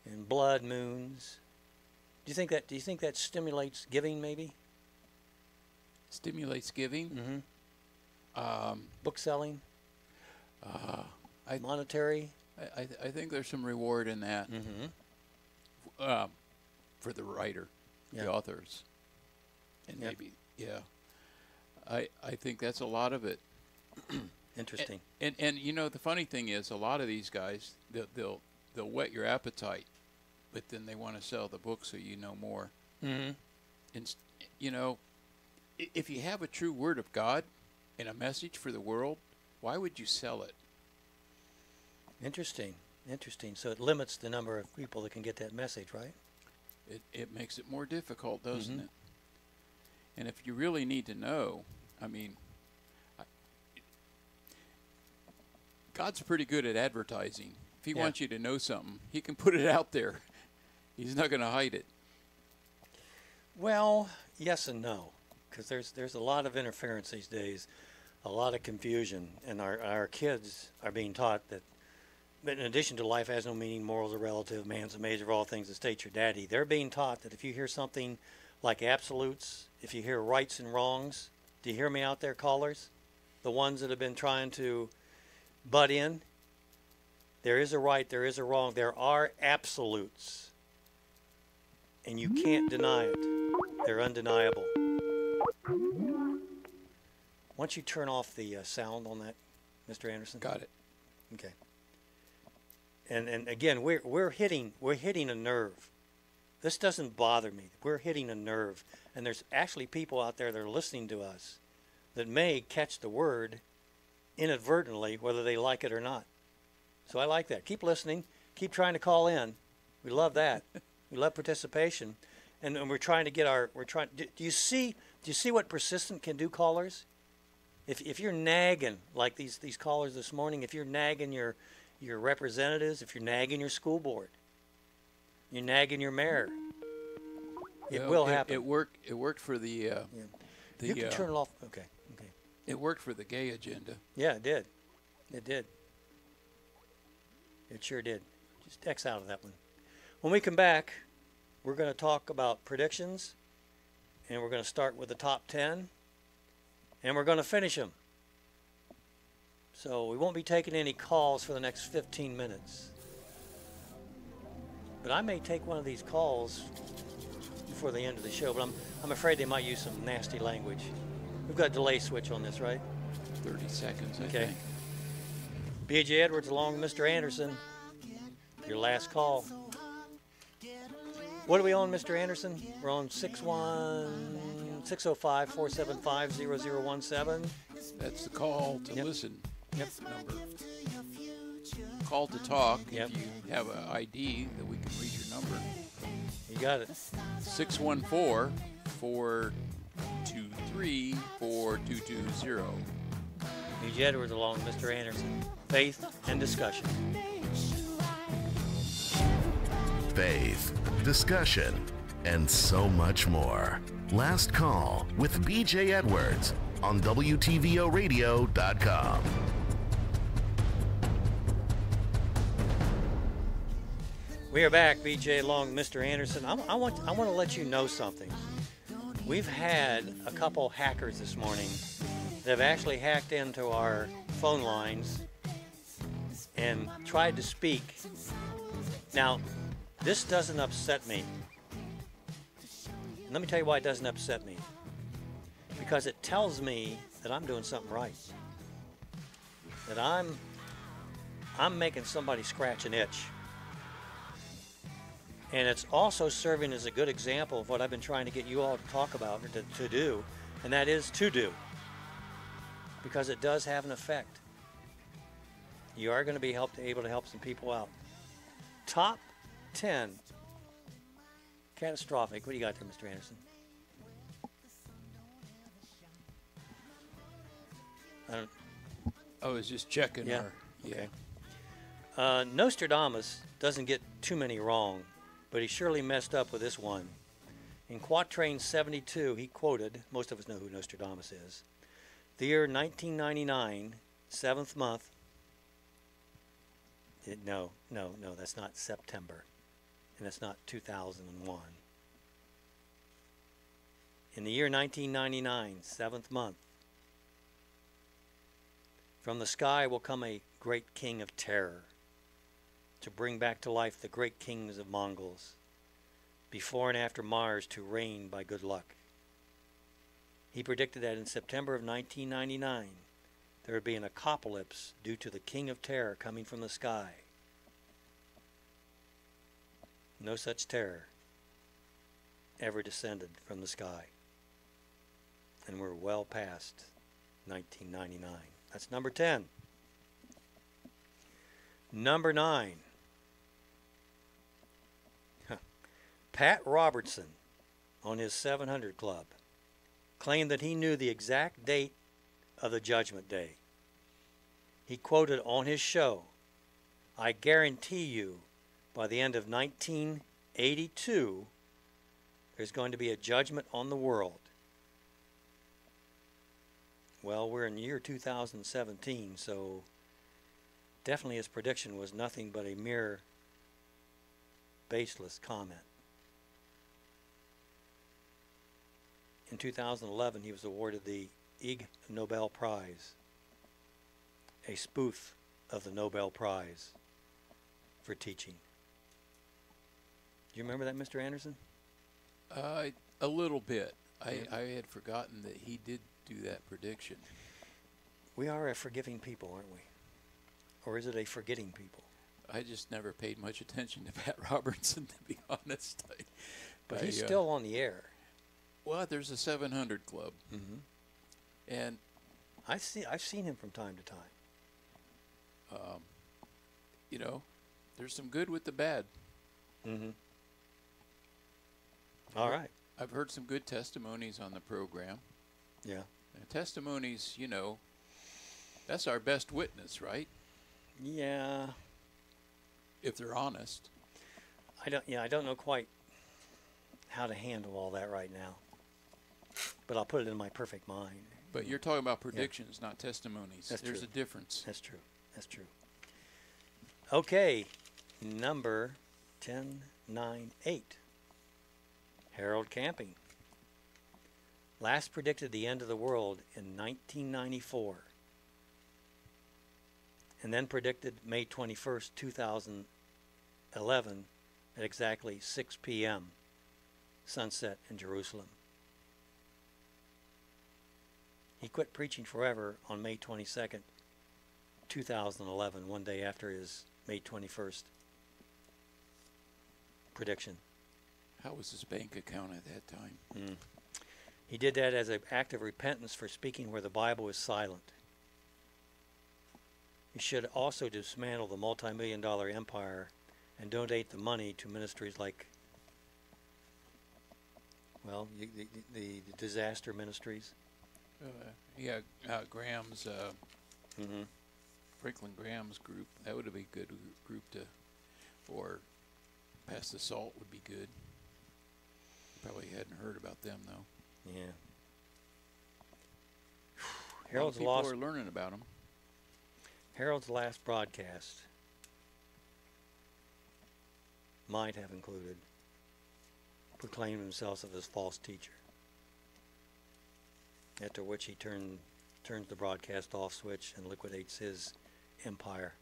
and blood moons Do you think that stimulates giving? Maybe Stimulates giving. book selling, I monetary. I think there's some reward in that for the writer, the authors, and maybe I think that's a lot of it. Interesting. And you know, the funny thing is, a lot of these guys they'll whet your appetite, but then they want to sell the book so you know more. And you know, if you have a true word of God and a message for the world, why would you sell it? Interesting. So it limits the number of people that can get that message, right? It makes it more difficult, doesn't it? And if you really need to know, I mean, God's pretty good at advertising. If he wants you to know something, he can put it out there. He's not going to hide it. Well, yes and no, because there's a lot of interference these days, a lot of confusion, and our kids are being taught that in addition to life has no meaning, morals are relative, man's the measure of all things, the state's your daddy, they're being taught that if you hear something like absolutes, if you hear rights and wrongs, do you hear me out there, callers? The ones that have been trying to butt in, there is a right, there is a wrong, there are absolutes, and you can't deny it. They're undeniable. Why don't you turn off the sound on that, Mr. Anderson? Got it. Okay. And again, we're hitting a nerve. This doesn't bother me. We're hitting a nerve, and there's actually people out there that are listening to us that may catch the word inadvertently, whether they like it or not. So I like that. Keep listening. Keep trying to call in. We love that. We love participation, and we're trying to get our. We're trying. Do you see what persistent can do, callers? If you're nagging like these callers this morning, if you're nagging your representatives, if you're nagging your school board, you're nagging your mayor, it will happen. It worked for the. You can turn it off. Okay. It worked for the gay agenda. Yeah, it did. It sure did. Just X out of that one. When we come back, we're going to talk about predictions, and we're going to start with the top 10, and we're going to finish them. So we won't be taking any calls for the next 15 minutes. But I may take one of these calls before the end of the show, but I'm afraid they might use some nasty language. We've got a delay switch on this, right? 30 seconds, I think. B.J. Edwards along with Mr. Anderson. Your last call. What are we on, Mr. Anderson? We're on 605-475-0017. That's the call to listen. Yep. Number. Call to talk if you have an ID that we can read your number. You got it. 614-423-4220. B.J. Edwards along with Mr. Anderson. Faith and discussion. Faith, discussion, and so much more. Last Call with B.J. Edwards on WTVOradio.com. We are back, B.J. along with Mr. Anderson. I want to let you know something. We've had a couple hackers this morning that have actually hacked into our phone lines and tried to speak. Now, this doesn't upset me. Let me tell you why it doesn't upset me. Because it tells me that I'm doing something right. That I'm making somebody scratch an itch. And it's also serving as a good example of what I've been trying to get you all to talk about, or to do, and that is to do. Because it does have an effect. You are going to be able to help some people out. Top 10. Catastrophic. What do you got there, Mr. Anderson? I was just checking. Yeah. Okay. Nostradamus doesn't get too many wrong, but he surely messed up with this one. In Quatrain 72, he quoted, most of us know who Nostradamus is, the year 1999, 7th month. No, that's not September. And that's not 2001. In the year 1999, 7th month, from the sky will come a great king of terror to bring back to life the great kings of Mongols, before and after Mars to reign by good luck. He predicted that in September of 1999, there would be an apocalypse due to the king of terror coming from the sky. No such terror ever descended from the sky. And we're well past 1999. That's number 10. Number 9. Pat Robertson, on his 700 Club, claimed that he knew the exact date of the Judgment Day. He quoted on his show, "I guarantee you, by the end of 1982, there's going to be a judgment on the world." Well, we're in the year 2017, so definitely his prediction was nothing but a mere baseless comment. In 2011, he was awarded the Ig Nobel Prize, a spoof of the Nobel Prize for teaching. Do you remember that, Mr. Anderson? A little bit. I had forgotten that he did do that prediction. We are a forgiving people, aren't we? Or is it a forgetting people? I just never paid much attention to Pat Robertson, to be honest. But he's still on the air. Well, there's a 700 Club. Mm-hmm. And I've seen him from time to time. You know, there's some good with the bad. Mm-hmm. All right. I've heard some good testimonies on the program. Yeah. And testimonies, you know, that's our best witness, right? Yeah. If they're honest. I don't know quite how to handle all that right now. But I'll put it in my perfect mind. But you're talking about predictions, not testimonies. That's There's true. a difference. That's true. That's true. Okay, number 1098. Harold Camping. Last predicted the end of the world in 1994. And then predicted May 21st, 2011 at exactly 6 p.m. sunset in Jerusalem. He quit preaching forever on May 22nd, 2011, one day after his May 21st prediction. How was his bank account at that time? He did that as an act of repentance for speaking where the Bible is silent. He should also dismantle the multi-million-dollar empire and donate the money to ministries like, well, the disaster ministries. Graham's, Franklin Graham's group. That would be a good group to, or Pass the Salt would be good. Probably hadn't heard about them though. Yeah. Harold's people are learning about them. Harold's last broadcast might have included proclaiming himself as his false teacher. After which he turns the broadcast off switch and liquidates his empire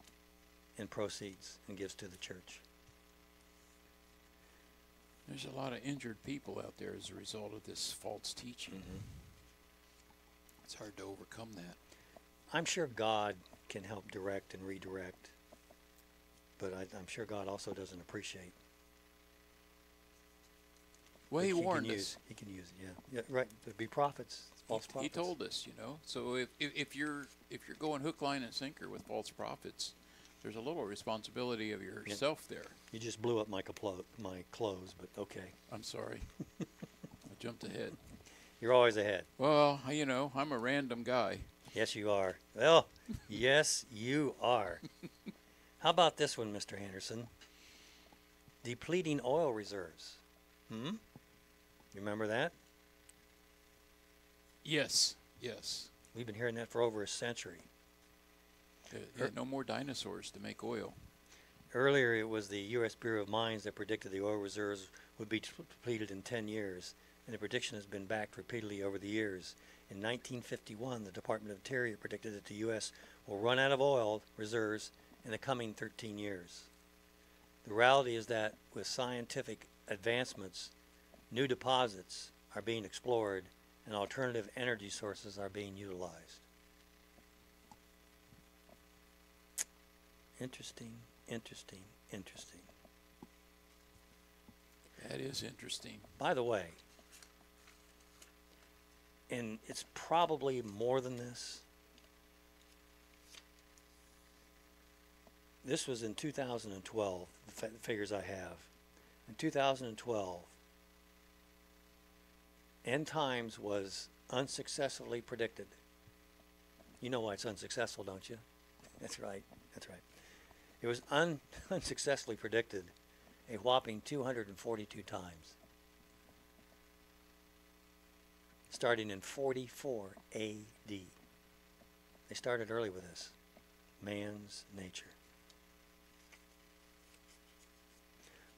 and proceeds and gives to the church. There's a lot of injured people out there as a result of this false teaching. It's hard to overcome that. I'm sure God can help direct and redirect, but I'm sure God also doesn't appreciate. Well, he warned us. He can use it, yeah, right. There'd be prophets, false prophets. He told us, you know. So if you're going hook, line, and sinker with false prophets, there's a little responsibility of yourself there. You just blew up my clothes, but okay. I'm sorry. I jumped ahead. You're always ahead. Well, you know, I'm a random guy. Yes, you are. Well, yes, you are. How about this one, Mr. Anderson? Depleting oil reserves. You remember that? Yes, yes. We've been hearing that for over a century. No more dinosaurs to make oil. Earlier, it was the U.S. Bureau of Mines that predicted the oil reserves would be depleted in 10 years. and the prediction has been backed repeatedly over the years. In 1951, the Department of Interior predicted that the U.S. will run out of oil reserves in the coming 13 years. The reality is that with scientific advancements, new deposits are being explored and alternative energy sources are being utilized. Interesting, interesting, interesting. That is interesting. By the way, and it's probably more than this. This was in 2012, the figures I have. In 2012, end times was unsuccessfully predicted. You know why it's unsuccessful, don't you? That's right. That's right. It was unsuccessfully predicted a whopping 242 times, starting in 44 A.D. They started early with this. Man's nature.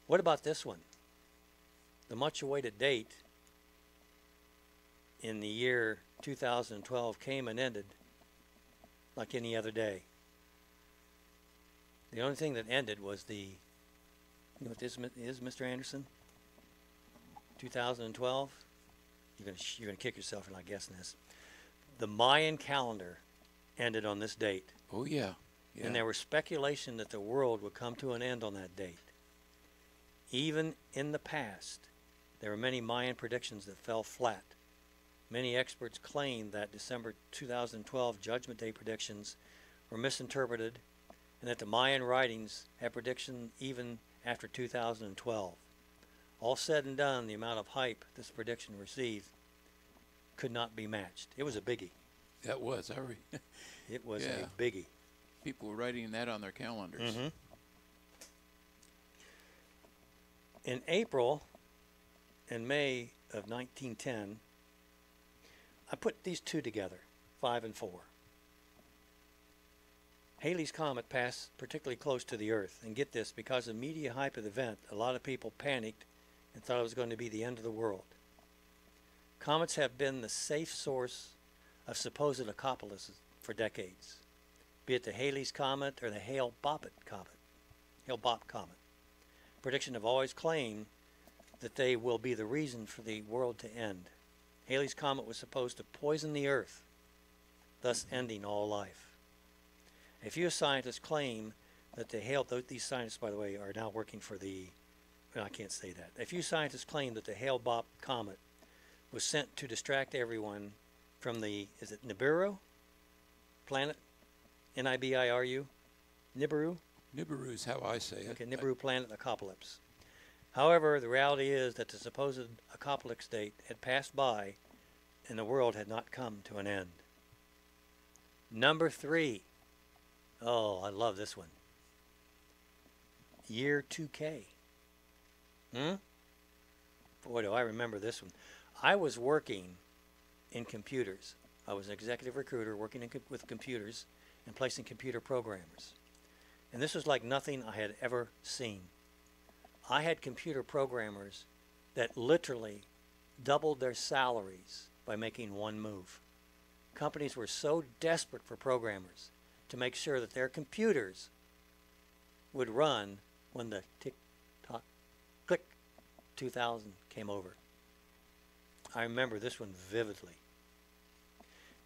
What about this one? The much-awaited date in the year 2012 came and ended like any other day. The only thing that ended was the, you know what this is, Mr. Anderson? 2012? You're gonna kick yourself for not guessing this. The Mayan calendar ended on this date. Oh, yeah. And there was speculation that the world would come to an end on that date. Even in the past, there were many Mayan predictions that fell flat. Many experts claim that December 2012 Judgment Day predictions were misinterpreted and that the Mayan writings had prediction even after 2012. All said and done, the amount of hype this prediction received could not be matched. It was a biggie. That was. It was a biggie. People were writing that on their calendars. Mm-hmm. In April and May of 1910, I put these two together, 5 and 4. Halley's Comet passed particularly close to the Earth. And get this, because of media hype of the event, a lot of people panicked and thought it was going to be the end of the world. Comets have been the safe source of supposed apocalypses for decades, be it the Halley's Comet or the Hale-Bopp Comet. Prediction have always claimed that they will be the reason for the world to end. Halley's Comet was supposed to poison the Earth, thus ending all life. A few scientists claim that these scientists, by the way, are now working for I can't say that. A few scientists claim that the Hale-Bopp Comet was sent to distract everyone from the, is it Nibiru planet? Nibiru? Nibiru? Nibiru is how I say it. Okay, Nibiru planet apocalypse. However, the reality is that the supposed apocalypse date had passed by and the world had not come to an end. Number 3. Oh, I love this one. Year 2K. Boy, do I remember this one. I was working in computers. I was an executive recruiter working with computers and placing computer programmers. And this was like nothing I had ever seen. I had computer programmers that literally doubled their salaries by making one move. Companies were so desperate for programmers to make sure that their computers would run when the tick-tock, click 2000 came over. I remember this one vividly.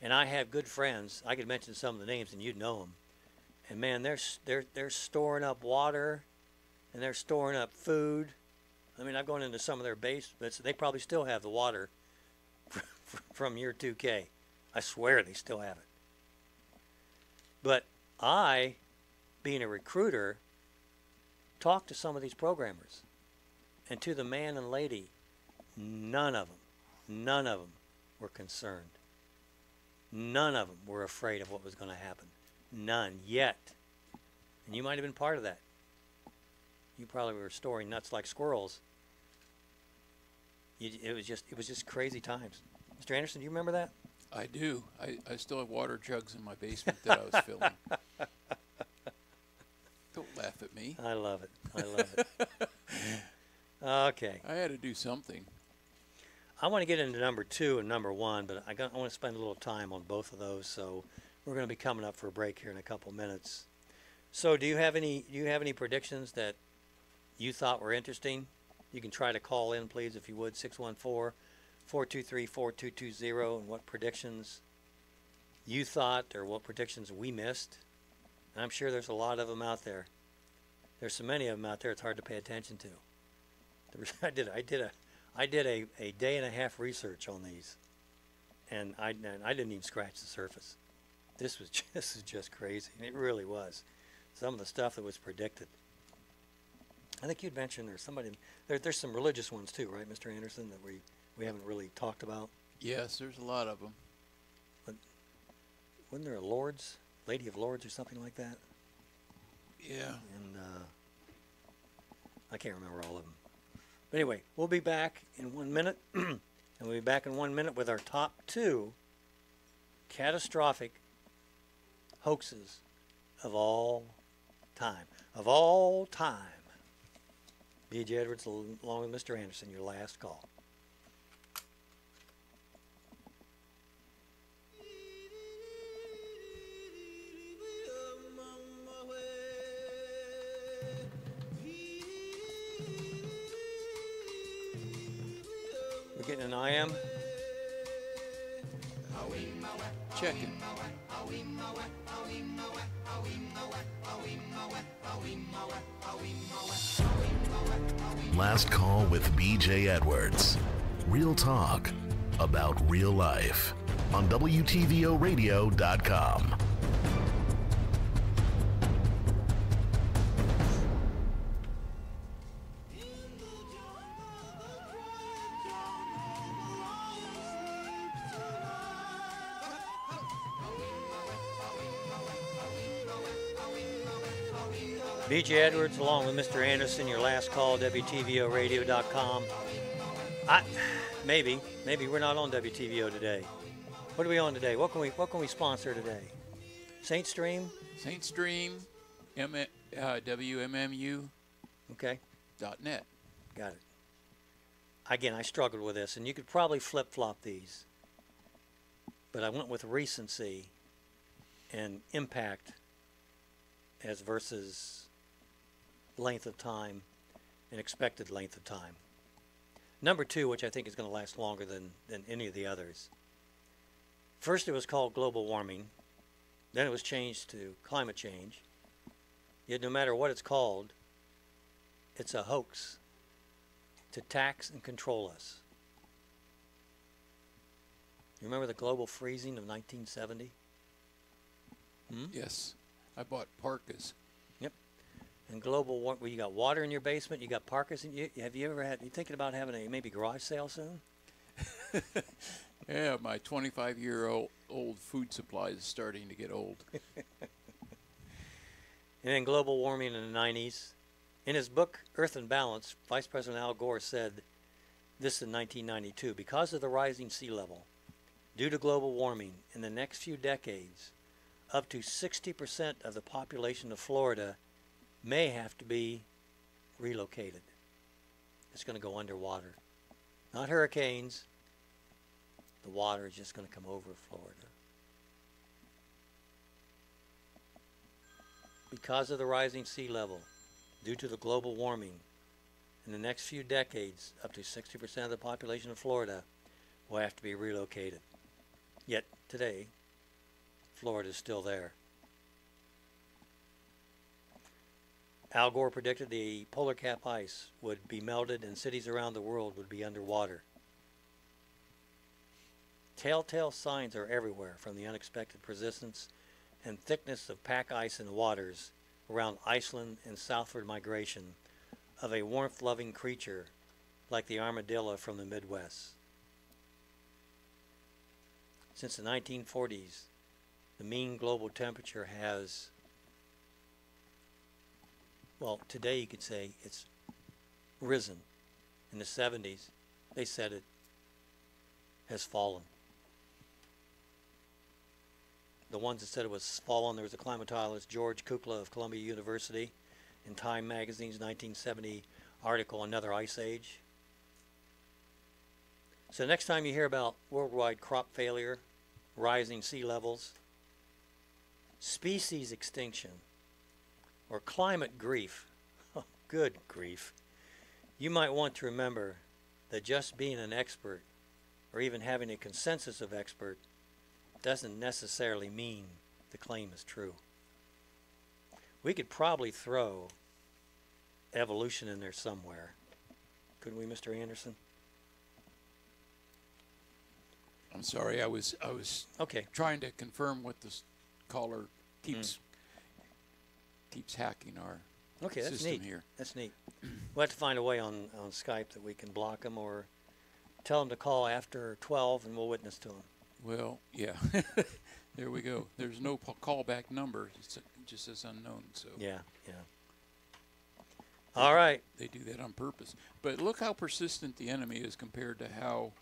And I have good friends. I could mention some of the names and you'd know them. And man, they're storing up water and they're storing up food. I mean, I've gone into some of their basements. They probably still have the water from year 2K. I swear they still have it. But I, being a recruiter, talked to some of these programmers. And to the man and lady, none of them were concerned. None of them were afraid of what was going to happen. None yet. And you might have been part of that. You probably were storing nuts like squirrels. It was just crazy times. Mr. Anderson, do you remember that? I do. I still have water jugs in my basement that I was filling. Don't laugh at me. I love it. I love it. Okay. I had to do something. I want to get into number 2 and number 1, but I want to spend a little time on both of those. So we're going to be coming up for a break here in a couple minutes. So do you have any predictions that you thought were interesting? You can try to call in, please, if you would, 614-423-4220, and what predictions you thought or what predictions we missed. And I'm sure there's a lot of them out there. There's so many of them out there it's hard to pay attention to. I did a day and a half research on these, and I didn't even scratch the surface. This was just crazy. It really was. Some of the stuff that was predicted. I think you'd mentioned there's some religious ones too, right, Mr. Anderson, that we haven't really talked about. Yes, there's a lot of them. But wasn't there a Lady of Lords or something like that? Yeah. And I can't remember all of them. But anyway, we'll be back in 1 minute, and we'll be back in 1 minute with our top 2 catastrophic hoaxes of all time. Of all time. B.J. Edwards, along with Mr. Anderson, your last call. We're getting an IM. Checking. Last call with B.J. Edwards. Real talk about real life on WTVOradio.com. B.J. Edwards, along with Mr. Anderson, your last call, WTVOradio.com. Maybe we're not on WTVO today. What are we on today? What can we sponsor today? Saint Stream? Saint Stream, WMMU. Okay. .net. Got it. Again, I struggled with this, and you could probably flip-flop these. But I went with recency and impact as versus length of time and expected length of time. Number 2, which I think is going to last longer than any of the others. First it was called global warming. Then it was changed to climate change. Yet no matter what it's called, it's a hoax to tax and control us. You remember the global freezing of 1970? Yes. I bought parkas. Yep. And global, well, you got water in your basement, you got parkas. You thinking about having a maybe garage sale soon? Yeah, my 25-year-old food supply is starting to get old. And then global warming in the 90s. In his book, Earth in Balance, Vice President Al Gore said this in 1992, because of the rising sea level, due to global warming, in the next few decades, up to 60% of the population of Florida may have to be relocated. It's going to go underwater. Not hurricanes. The water is just going to come over Florida. Because of the rising sea level, due to the global warming, in the next few decades, up to 60% of the population of Florida will have to be relocated. Yet, today, Florida is still there. Al Gore predicted the polar cap ice would be melted and cities around the world would be underwater. Telltale signs are everywhere, from the unexpected persistence and thickness of pack ice in the waters around Iceland and southward migration of a warmth-loving creature like the armadillo from the Midwest. Since the 1940s, the mean global temperature has, well, today you could say it's risen. In the 70s, they said it has fallen. The ones that said it was fallen, there was a climatologist, George Kukla of Columbia University, in Time Magazine's 1970 article, Another Ice Age. So next time you hear about worldwide crop failure, rising sea levels, species extinction, or climate grief, oh, good grief, you might want to remember that just being an expert or even having a consensus of expert doesn't necessarily mean the claim is true. We could probably throw evolution in there somewhere. Couldn't we, Mr. Anderson? I'm sorry, I was okay. Trying to confirm what this caller keeps hacking our okay, that's system neat. here. That's neat. We'll have to find a way on Skype that we can block them or tell them to call after 12 and we'll witness to them. Well, yeah. There we go. There's no callback number. It just says unknown. So yeah. All right. They do that on purpose. But look how persistent the enemy is compared to how,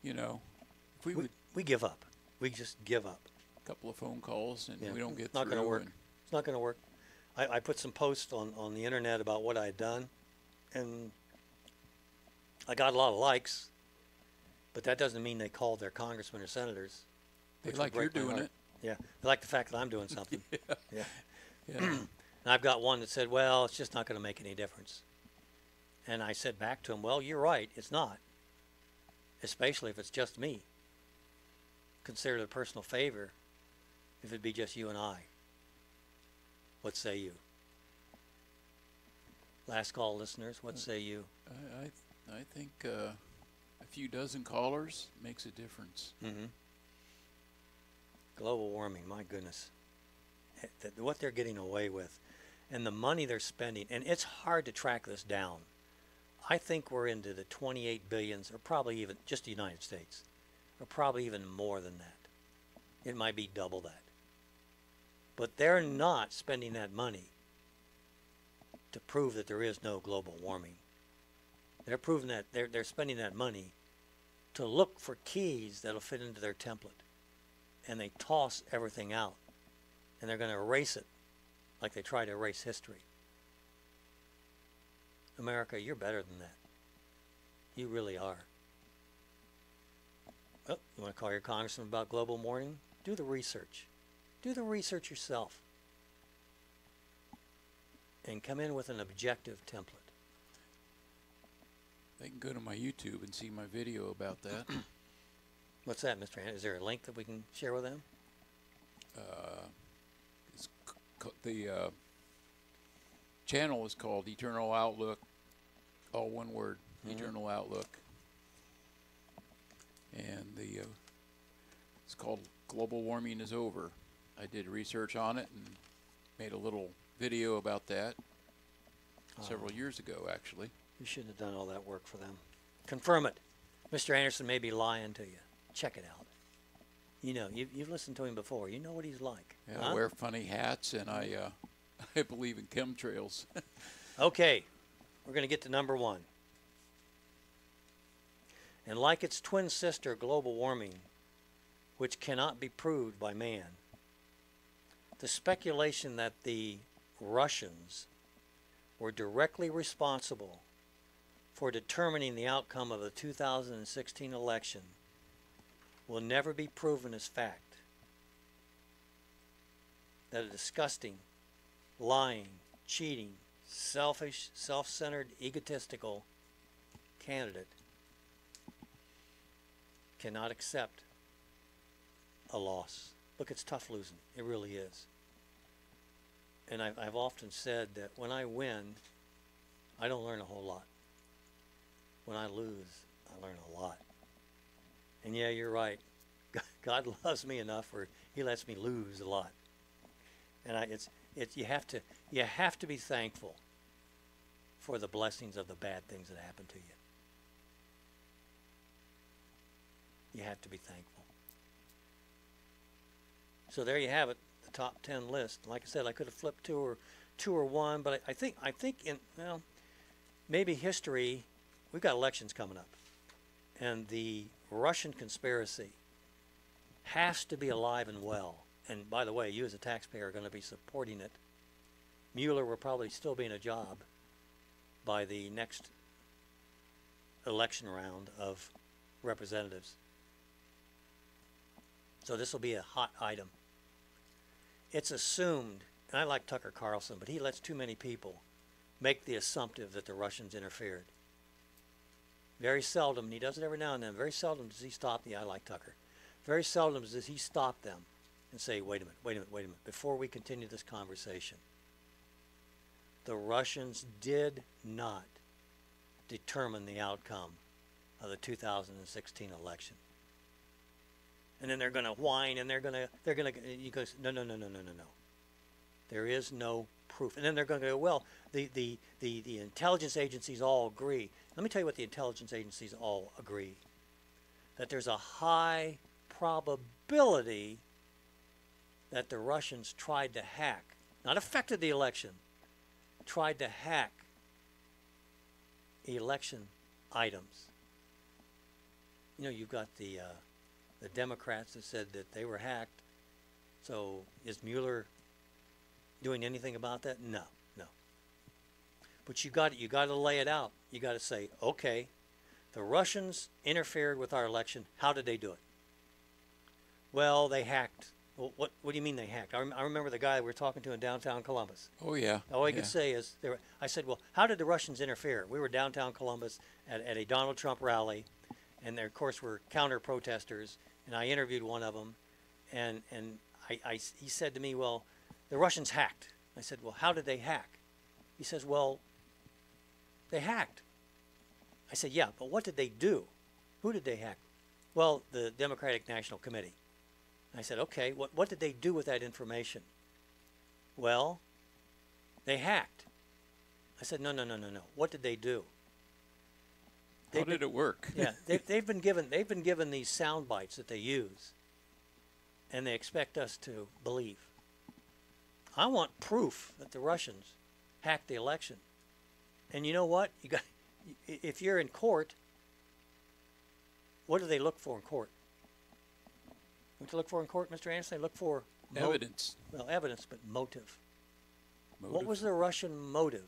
if we give up. We just give up. A couple of phone calls and we don't get It's not through. going to work. It's not going to work. I put some posts on the internet about what I had done, and I got a lot of likes, but that doesn't mean they called their congressmen or senators. They like you're doing it. Yeah, they like the fact that I'm doing something. Yeah. And I've got one that said, well, it's just not going to make any difference. And I said back to him, well, you're right, it's not. Especially if it's just me. Consider it a personal favor if it'd be just you and I. What say you? Last call, listeners, what say you? I think a few dozen callers makes a difference. Mm-hmm. Global warming, my goodness. What they're getting away with and the money they're spending, and it's hard to track this down. I think we're into the 28 billions, or probably even just the United States, or probably even more than that. It might be double that. But they're not spending that money to prove that there is no global warming. They're proving that they're spending that money to look for keys that'll fit into their template. And they toss everything out. And they're going to erase it like they try to erase history. America, you're better than that. You really are. Oh, you want to call your congressman about global warming? Do the research. Do the research yourself. And come in with an objective template. They can go to my YouTube and see my video about that. What's that, Mr. Hand? Is there a link that we can share with them? The channel is called Eternal Outlook, all one word, Eternal Outlook. And it's called Global Warming is Over. I did research on it and made a little video about that several years ago, actually. You shouldn't have done all that work for them. Confirm it. Mr. Anderson may be lying to you. Check it out. You know, you've listened to him before. You know what he's like. Yeah, huh? I wear funny hats, and I believe in chemtrails. Okay, we're going to get to number one. And like its twin sister, global warming, which cannot be proved by man, the speculation that the Russians were directly responsible for determining the outcome of the 2016 election will never be proven as fact. That a disgusting, lying, cheating, selfish, self-centered, egotistical candidate cannot accept a loss. Look, it's tough losing. It really is. And I've often said that when I win, I don't learn a whole lot. When I lose, I learn a lot. And yeah, you're right. God loves me enough where He lets me lose a lot. And you have to be thankful for the blessings of the bad things that happen to you. You have to be thankful. So there you have it, the top 10 list. Like I said, I could have flipped two or one, but I think maybe history. We've got elections coming up, and the Russian conspiracy has to be alive and well. And by the way, you as a taxpayer are going to be supporting it. Mueller will probably still be in a job by the next election round of representatives. So this will be a hot item. It's assumed, and I like Tucker Carlson, but he lets too many people make the assumptive that the Russians interfered. Very seldom, and he does it every now and then, very seldom does he stop I like Tucker. Very seldom does he stop them and say, wait a minute, before we continue this conversation. The Russians did not determine the outcome of the 2016 election. And then they're going to whine, and he goes, no. There is no proof. And then they're going to go, well, the intelligence agencies all agree. Let me tell you what the intelligence agencies all agree. That there's a high probability that the Russians tried to hack, not affected the election, tried to hack election items. You know, you've got the Democrats that said that they were hacked. So is Mueller doing anything about that? No. But you got to lay it out. You got to say, okay, the Russians interfered with our election. How did they do it? Well, they hacked. Well, what do you mean they hacked? I remember the guy we were talking to in downtown Columbus. Oh, yeah. All he could say is, I said, well, how did the Russians interfere? We were downtown Columbus at a Donald Trump rally, and there, of course, were counter-protesters, and I interviewed one of them, and he said to me, well, the Russians hacked. I said, well, how did they hack? He says, well, they hacked. I said, yeah, but what did they do? Who did they hack? Well, the Democratic National Committee. I said, okay, what did they do with that information? Well, they hacked. I said, no. What did they do? How did it work? Yeah, they've been given these sound bites that they use, and they expect us to believe. I want proof that the Russians hacked the election. And you know what? If you're in court, what do they look for in court? What do you look for in court, Mr. Anderson? They look for evidence. Well, evidence, but motive. What was the Russian motive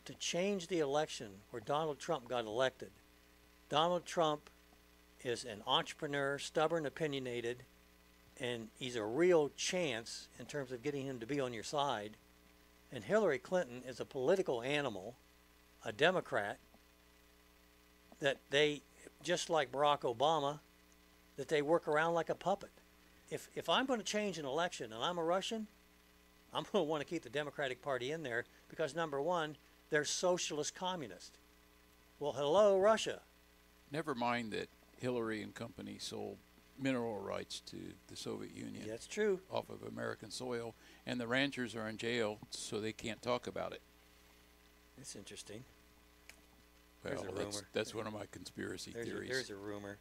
to change the election where Donald Trump got elected? Donald Trump is an entrepreneur, stubborn, opinionated, and he's a real chance in terms of getting him to be on your side. And Hillary Clinton is a political animal, a Democrat, that they, just like Barack Obama, that they work around like a puppet. If I'm going to change an election and I'm a Russian, I'm going to want to keep the Democratic Party in there because, number one, they're socialist communist. Well, hello, Russia. Never mind that Hillary and company sold mineral rights to the Soviet Union. That's true. Off of American soil, and the ranchers are in jail, so they can't talk about it. It's interesting. Well, that's one of my conspiracy theories. There's a rumor.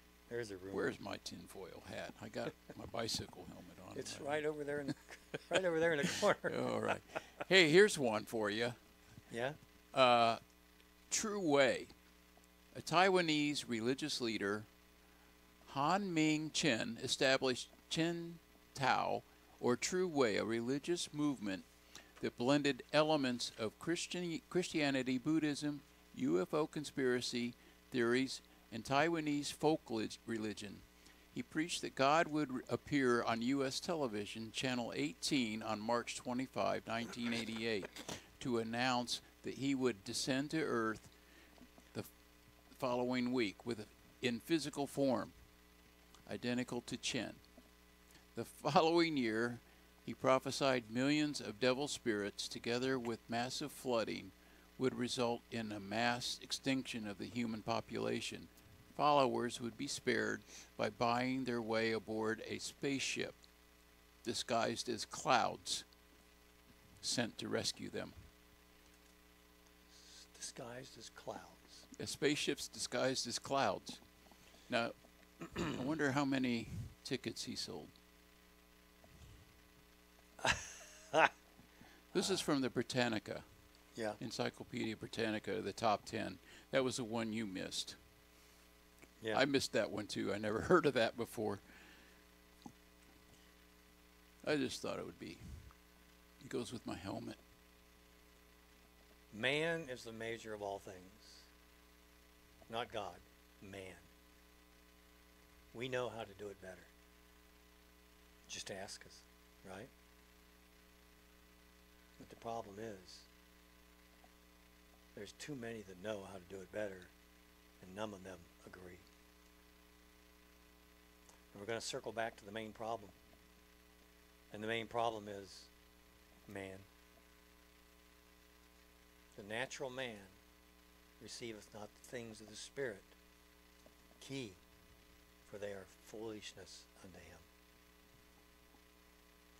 Where's my tinfoil hat? I got my bicycle helmet on. It's right over there in the corner. All right. Hey, here's one for you. Yeah. True Way. A Taiwanese religious leader, Han Ming Chen, established Chen Tao, or True Way, a religious movement that blended elements of Christianity, Buddhism, UFO conspiracy theories, and Taiwanese folk religion. He preached that God would appear on U.S. television, Channel 18, on March 25, 1988, to announce that he would descend to Earth the following week in physical form, identical to Chen. The following year, he prophesied millions of devil spirits, together with massive flooding, would result in a mass extinction of the human population. Followers would be spared by buying their way aboard a spaceship disguised as clouds sent to rescue them. Disguised as clouds. Spaceships disguised as clouds. Now, I wonder how many tickets he sold. This is from the Britannica. Yeah. Encyclopedia Britannica, the top 10. That was the one you missed. Yeah. I missed that one too. I never heard of that before. I just thought it would be. It goes with my helmet. Man is the measure of all things. Not God. Man. We know how to do it better. Just ask us, right? But the problem is, there's too many that know how to do it better, and none of them agree. And we're going to circle back to the main problem. And the main problem is man. The natural man receiveth not the things of the Spirit. Key, for they are foolishness unto him.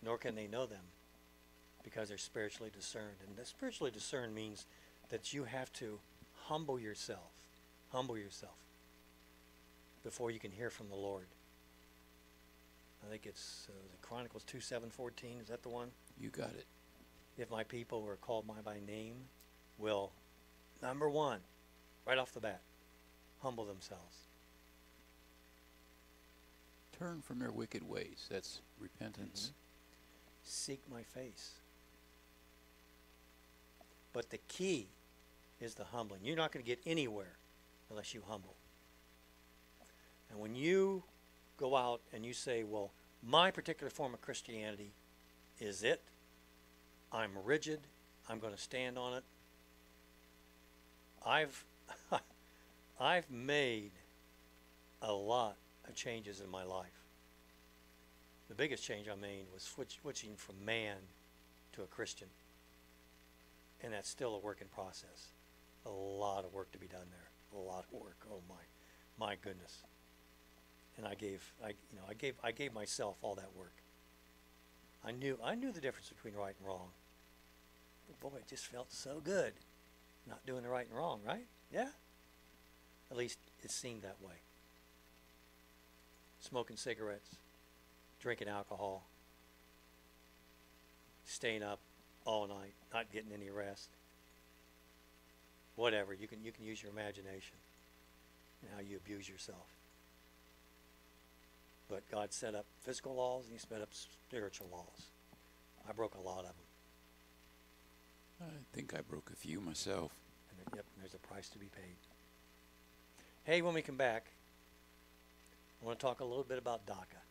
Nor can they know them, because they're spiritually discerned. And the spiritually discerned means that you have to humble yourself before you can hear from the Lord. I think it's Chronicles 2:7-14. Is that the one? You got it. If my people who are called by name will, number one, right off the bat, humble themselves. Turn from their wicked ways. That's repentance. Seek my face. But the key is the humbling. You're not going to get anywhere unless you humble. And when you go out and you say, well, my particular form of Christianity is it, I'm rigid, I'm going to stand on it. I've made a lot of changes in my life. The biggest change I made was switching from man to a Christian. And that's still a work in process. A lot of work to be done there. A lot of work. Oh my goodness. And I gave myself all that work. I knew the difference between right and wrong. But boy, it just felt so good not doing the right and wrong, right? Yeah? At least it seemed that way. Smoking cigarettes, drinking alcohol, staying up all night, not getting any rest. Whatever, you can use your imagination and how you abuse yourself. But God set up physical laws and he set up spiritual laws. I broke a lot of them. I think I broke a few myself. And there's a price to be paid. Hey, when we come back, I want to talk a little bit about DACA.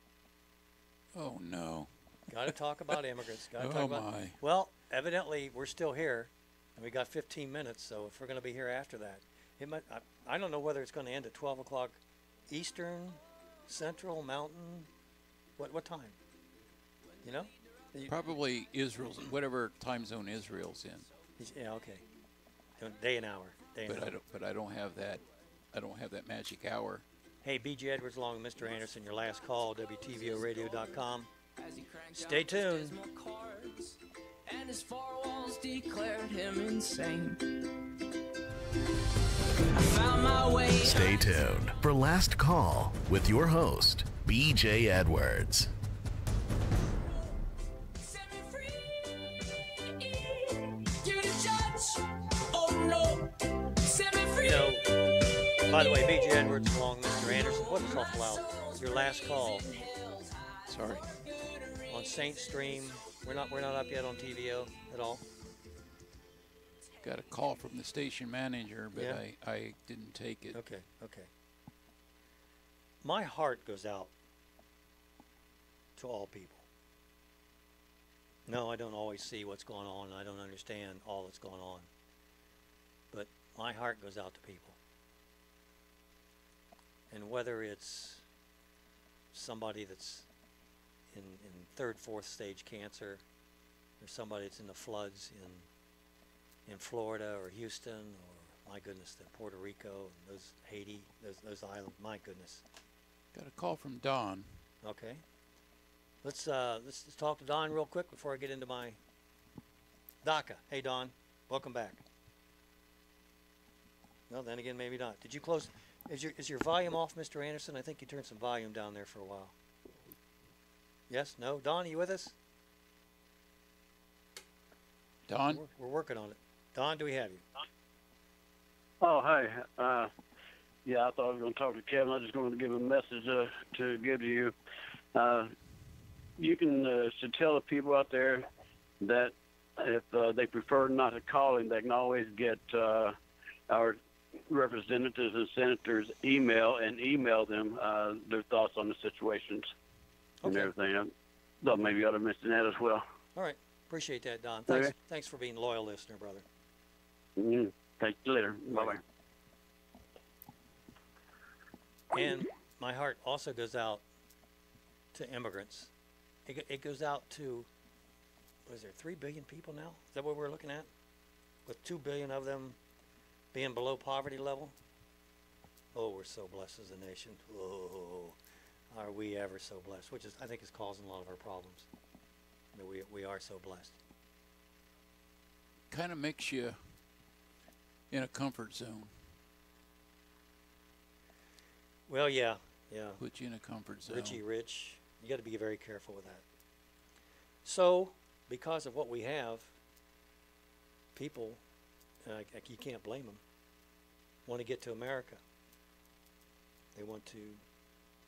Oh, no. Got to talk about immigrants. Got to Oh, talk about. my. Well, evidently we're still here, and we got 15 minutes. So if we're going to be here after that, it might. I don't know whether it's going to end at 12 o'clock Eastern, Central, Mountain. What time? You know? Probably Israel's, whatever time zone Israel's in. Yeah. Okay. Day and hour. But I don't have that. I don't have that magic hour. Hey, B.J. Edwards along with Mr. Anderson, your last call, WTVOradio.com. Stay tuned. And his four walls declared him insane. I found my way. Stay tuned for Last Call with your host, B.J. Edwards. Set me free. You're the judge. Oh no. Set me free. By the way, B.J. Edwards along with Mr. Anderson. What is awful loud? Your last call. Sorry. On Saint Stream. We're not up yet on TVO at all. Got a call from the station manager, but Yeah. I didn't take it. Okay. My heart goes out to all people. No, I don't always see what's going on. I don't understand all that's going on. But my heart goes out to people. And whether it's somebody that's in third, fourth stage cancer, or somebody that's in the floods in Florida or Houston, or my goodness, Puerto Rico, and those Haiti, those islands, my goodness. Got a call from Don. Okay. Let's talk to Don real quick before I get into my DACA. Hey Don, welcome back. No, then again, maybe not. Did you close? Is your volume off, Mr. Anderson? I think you turned some volume down there for a while. Yes? No? Don, are you with us? Don? We're working on it. Don, do we have you? Oh, hey. Yeah, I thought I was going to talk to Kevin. I was just going to give a message to give to you. You can should tell the people out there that if they prefer not to call him, they can always get our representatives and senators email them their thoughts on the situations and everything. I thought maybe you ought to mention that as well. All right. Appreciate that, Don. Okay. Thanks for being a loyal listener, brother. Mm-hmm. Talk to you later. Bye-bye. And my heart also goes out to immigrants. It goes out to, what is there, 3 billion people now? Is that what we're looking at? With 2 billion of them being below poverty level? Oh, we're so blessed as a nation. Oh, are we ever so blessed? Which is, I think, is causing a lot of our problems. That we are so blessed. Kind of makes you in a comfort zone. Well, yeah. Put you in a comfort zone. Richie Rich. You got to be very careful with that. So, because of what we have, people, you can't blame them, want to get to America. They want to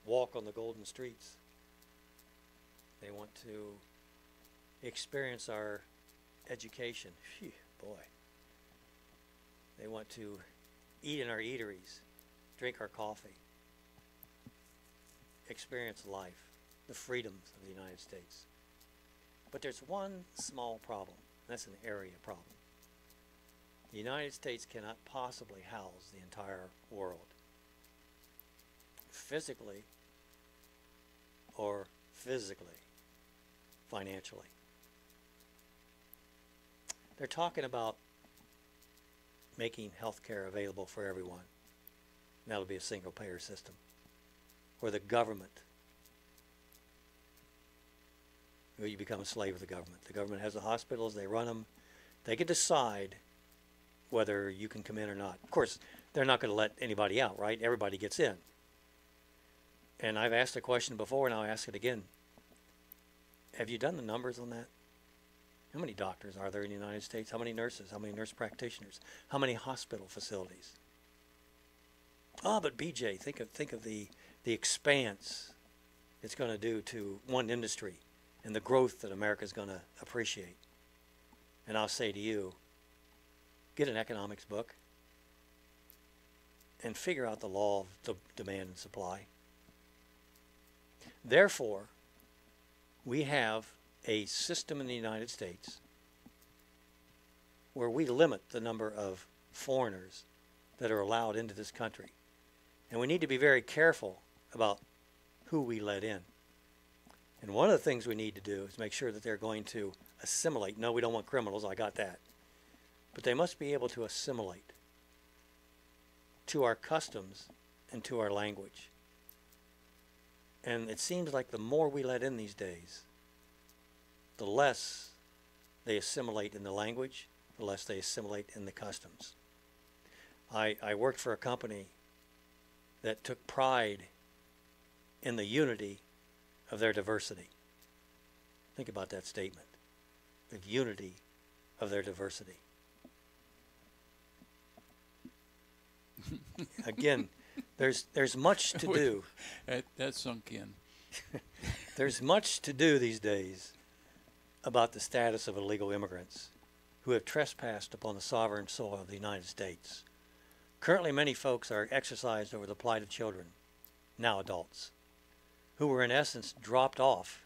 walk on the golden streets. They want to experience our education. Phew, boy. They want to eat in our eateries, drink our coffee, experience life, the freedoms of the United States. But there's one small problem. That's an area problem. The United States cannot possibly house the entire world, physically or physically, financially. They're talking about making health care available for everyone. That'll be a single payer system, where the government, where you become a slave of the government. The government has the hospitals, they run them. They can decide whether you can come in or not. Of course, they're not going to let anybody out, right? Everybody gets in. And I've asked a question before, and I'll ask it again. Have you done the numbers on that? How many doctors are there in the United States? How many nurses? How many nurse practitioners? How many hospital facilities? Oh, but BJ, think of the expanse it's going to do to one industry and the growth that America's going to appreciate. And I'll say to you, get an economics book and figure out the law of demand and supply. Therefore, we have a system in the United States where we limit the number of foreigners that are allowed into this country. And we need to be very careful about who we let in. And one of the things we need to do is make sure that they're going to assimilate. No, we don't want criminals, I got that. But they must be able to assimilate to our customs and to our language. And it seems like the more we let in these days, the less they assimilate in the language, the less they assimilate in the customs. I worked for a company that took pride in the unity of their diversity. Think about that statement. The unity of their diversity. Again, there's much to do. That sunk in. There's much to do these days about the status of illegal immigrants who have trespassed upon the sovereign soil of the United States. Currently, many folks are exercised over the plight of children, now adults, who were in essence dropped off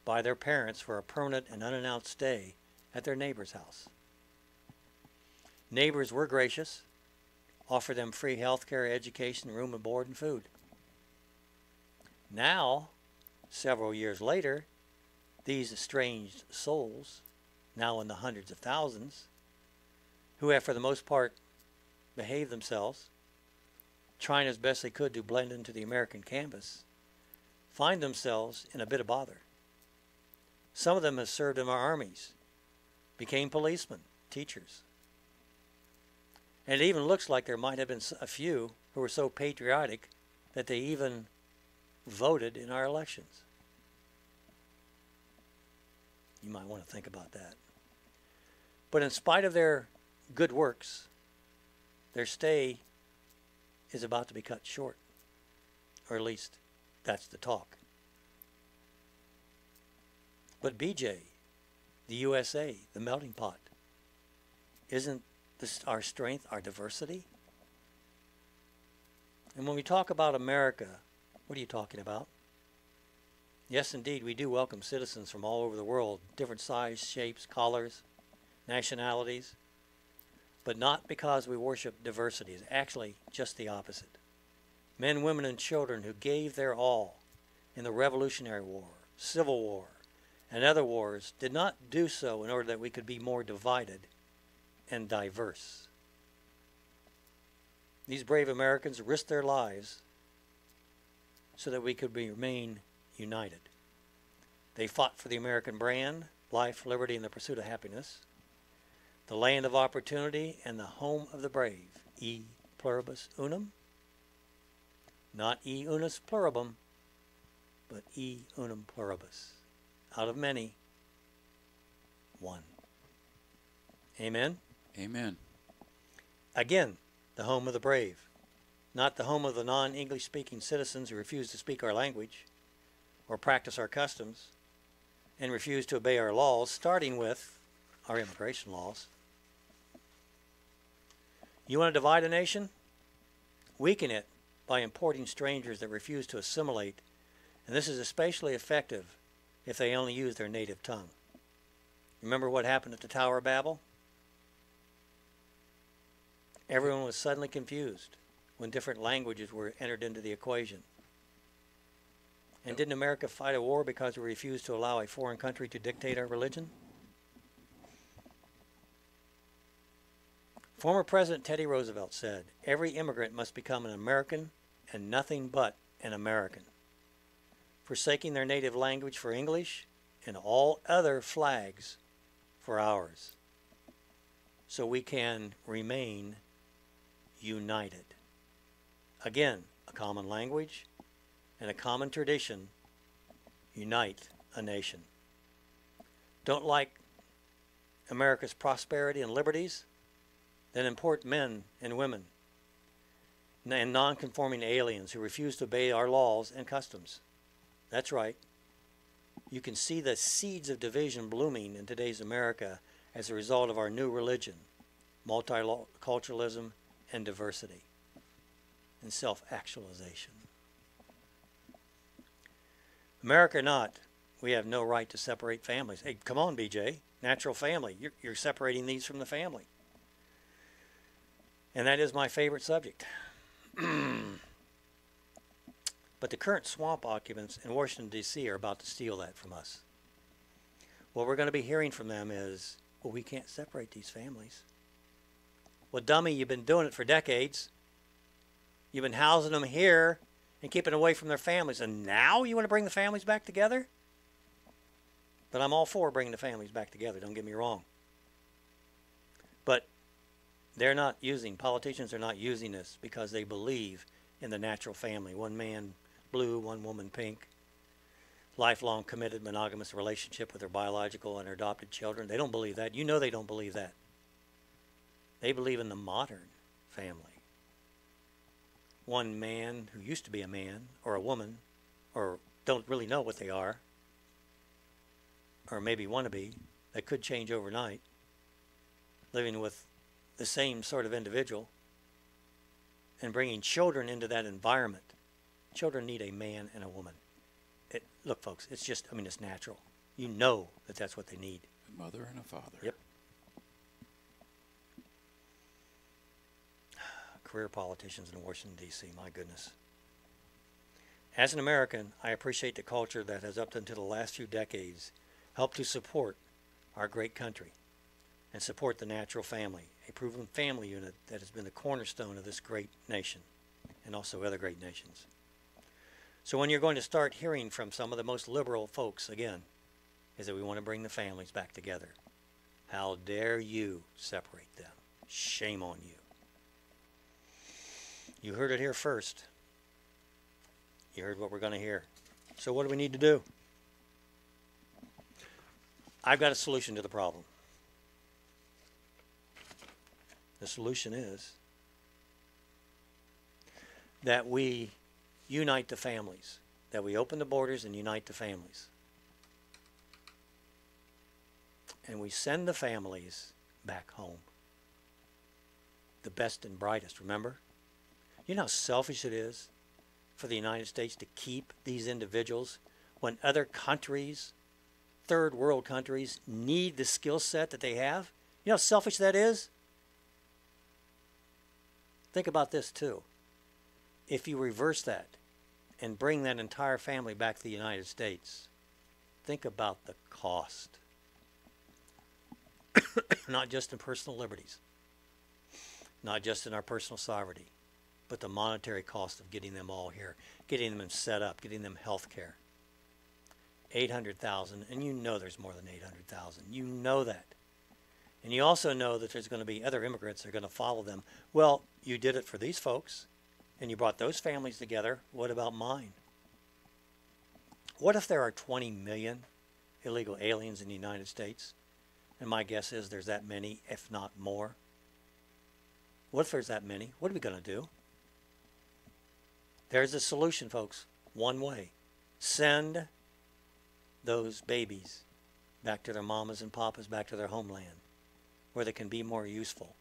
by their parents for a permanent and unannounced stay at their neighbor's house. Neighbors were gracious, offered them free health care, education, room and board, and food. Now, several years later, these estranged souls, now in the hundreds of thousands, who have for the most part behaved themselves, trying as best they could to blend into the American canvas, find themselves in a bit of bother. Some of them have served in our armies, became policemen, teachers. And it even looks like there might have been a few who were so patriotic that they even voted in our elections. You might want to think about that. But in spite of their good works, their stay is about to be cut short. Or at least, that's the talk. But BJ, the USA, the melting pot, isn't this our strength, our diversity? And when we talk about America, what are you talking about? Yes, indeed, we do welcome citizens from all over the world, different sizes, shapes, colors, nationalities, but not because we worship diversity. It's actually just the opposite. Men, women, and children who gave their all in the Revolutionary War, Civil War, and other wars did not do so in order that we could be more divided and diverse. These brave Americans risked their lives so that we could remain united. They fought for the American brand, life, liberty, and the pursuit of happiness, the land of opportunity, and the home of the brave. E pluribus unum. Not e unus pluribum, but e unum pluribus. Out of many, one. Amen? Amen. Again, the home of the brave, not the home of the non-English speaking citizens who refuse to speak our language or practice our customs and refuse to obey our laws, starting with our immigration laws. You want to divide a nation? Weaken it by importing strangers that refuse to assimilate, and this is especially effective if they only use their native tongue. Remember what happened at the Tower of Babel? Everyone was suddenly confused when different languages were entered into the equation. And didn't America fight a war because we refused to allow a foreign country to dictate our religion? Former President Teddy Roosevelt said, "Every immigrant must become an American and nothing but an American, forsaking their native language for English and all other flags for ours, so we can remain united." Again, a common language and a common tradition unite a nation. Don't like America's prosperity and liberties? Then import men and women and non-conforming aliens who refuse to obey our laws and customs. That's right. You can see the seeds of division blooming in today's America as a result of our new religion, multiculturalism, and diversity, and self-actualization. America or not, we have no right to separate families. Hey, come on, BJ. Natural family. You're separating these from the family. And that is my favorite subject. But the current swamp occupants in Washington, D.C. are about to steal that from us. What we're going to be hearing from them is, well, we can't separate these families. Well, dummy, you've been doing it for decades. You've been housing them here and keeping them away from their families. And now you want to bring the families back together? But I'm all for bringing the families back together, don't get me wrong. But politicians are not using this because they believe in the natural family. One man blue, one woman pink. Lifelong committed monogamous relationship with their biological and their adopted children. They don't believe that. You know they don't believe that. They believe in the modern family. One man who used to be a man or a woman or don't really know what they are or maybe want to be, that could change overnight, living with the same sort of individual and bringing children into that environment. Children need a man and a woman. Look, folks, it's just, it's natural. You know that that's what they need. A mother and a father. Yep. Career politicians in Washington, D.C., my goodness. As an American, I appreciate the culture that has up until the last few decades helped to support our great country and support the natural family, a proven family unit that has been the cornerstone of this great nation and also other great nations. So when you're going to start hearing from some of the most liberal folks again, is that we want to bring the families back together. How dare you separate them? Shame on you. You heard it here first. You heard what we're going to hear. So what do we need to do? I've got a solution to the problem. The solution is that we unite the families, that we open the borders and unite the families. And we send the families back home. The best and brightest, remember? You know how selfish it is for the United States to keep these individuals when other countries, third world countries, need the skill set that they have? You know how selfish that is? Think about this too. If you reverse that and bring that entire family back to the United States, think about the cost. Not just in personal liberties, not just in our personal sovereignty, but the monetary cost of getting them all here, getting them set up, getting them health care. 800,000, and you know there's more than 800,000. You know that. And you also know that there's going to be other immigrants that are going to follow them. Well, you did it for these folks, and you brought those families together. What about mine? What if there are 20 million illegal aliens in the United States? And my guess is there's that many, if not more. What if there's that many? What are we going to do? There's a solution, folks. One way. Send those babies back to their mamas and papas, back to their homeland, where they can be more useful.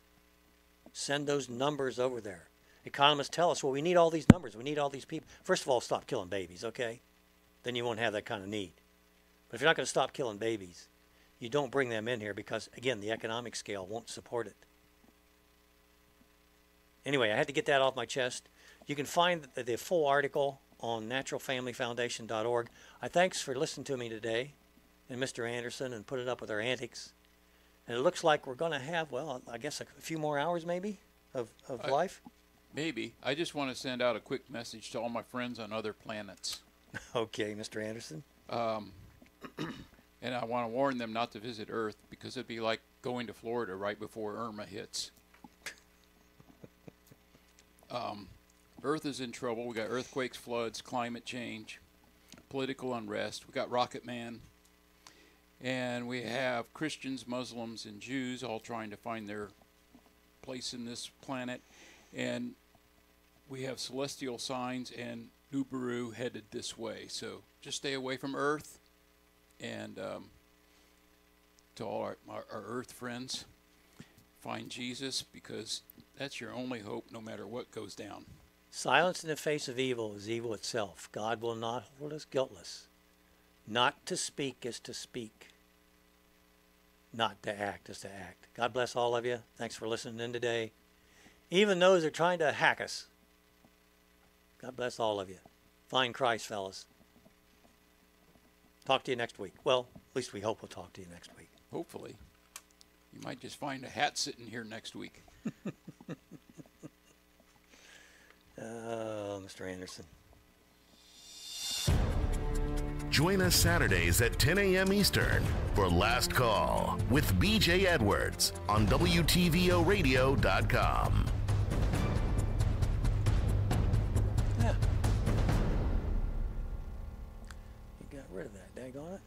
Send those numbers over there. Economists tell us, well, we need all these numbers. We need all these people. First of all, stop killing babies, okay? Then you won't have that kind of need. But if you're not going to stop killing babies, you don't bring them in here because, again, the economic scale won't support it. Anyway, I had to get that off my chest. You can find the full article on naturalfamilyfoundation.org. Thanks for listening to me today and Mr. Anderson and putting up with our antics. And it looks like we're going to have, well, I guess a few more hours maybe of life. Maybe. I just want to send out a quick message to all my friends on other planets. Okay, Mr. Anderson. And I want to warn them not to visit Earth because it'd be like going to Florida right before Irma hits. Earth is in trouble. We got earthquakes, floods, climate change, political unrest. We got Rocket Man. And we have Christians, Muslims, and Jews all trying to find their place in this planet. And we have celestial signs and Nibiru headed this way. So just stay away from Earth. And to all our Earth friends, find Jesus because that's your only hope no matter what goes down. Silence in the face of evil is evil itself. God will not hold us guiltless. Not to speak is to speak. Not to act is to act. God bless all of you. Thanks for listening in today. Even those that are trying to hack us. God bless all of you. Find Christ, fellas. Talk to you next week. Well, at least we hope we'll talk to you next week. Hopefully. You might just find a hat sitting here next week. Mr. Anderson. Join us Saturdays at 10 a.m. Eastern for Last Call with BJ Edwards on WTVOradio.com. Yeah. You got rid of that, daggone it.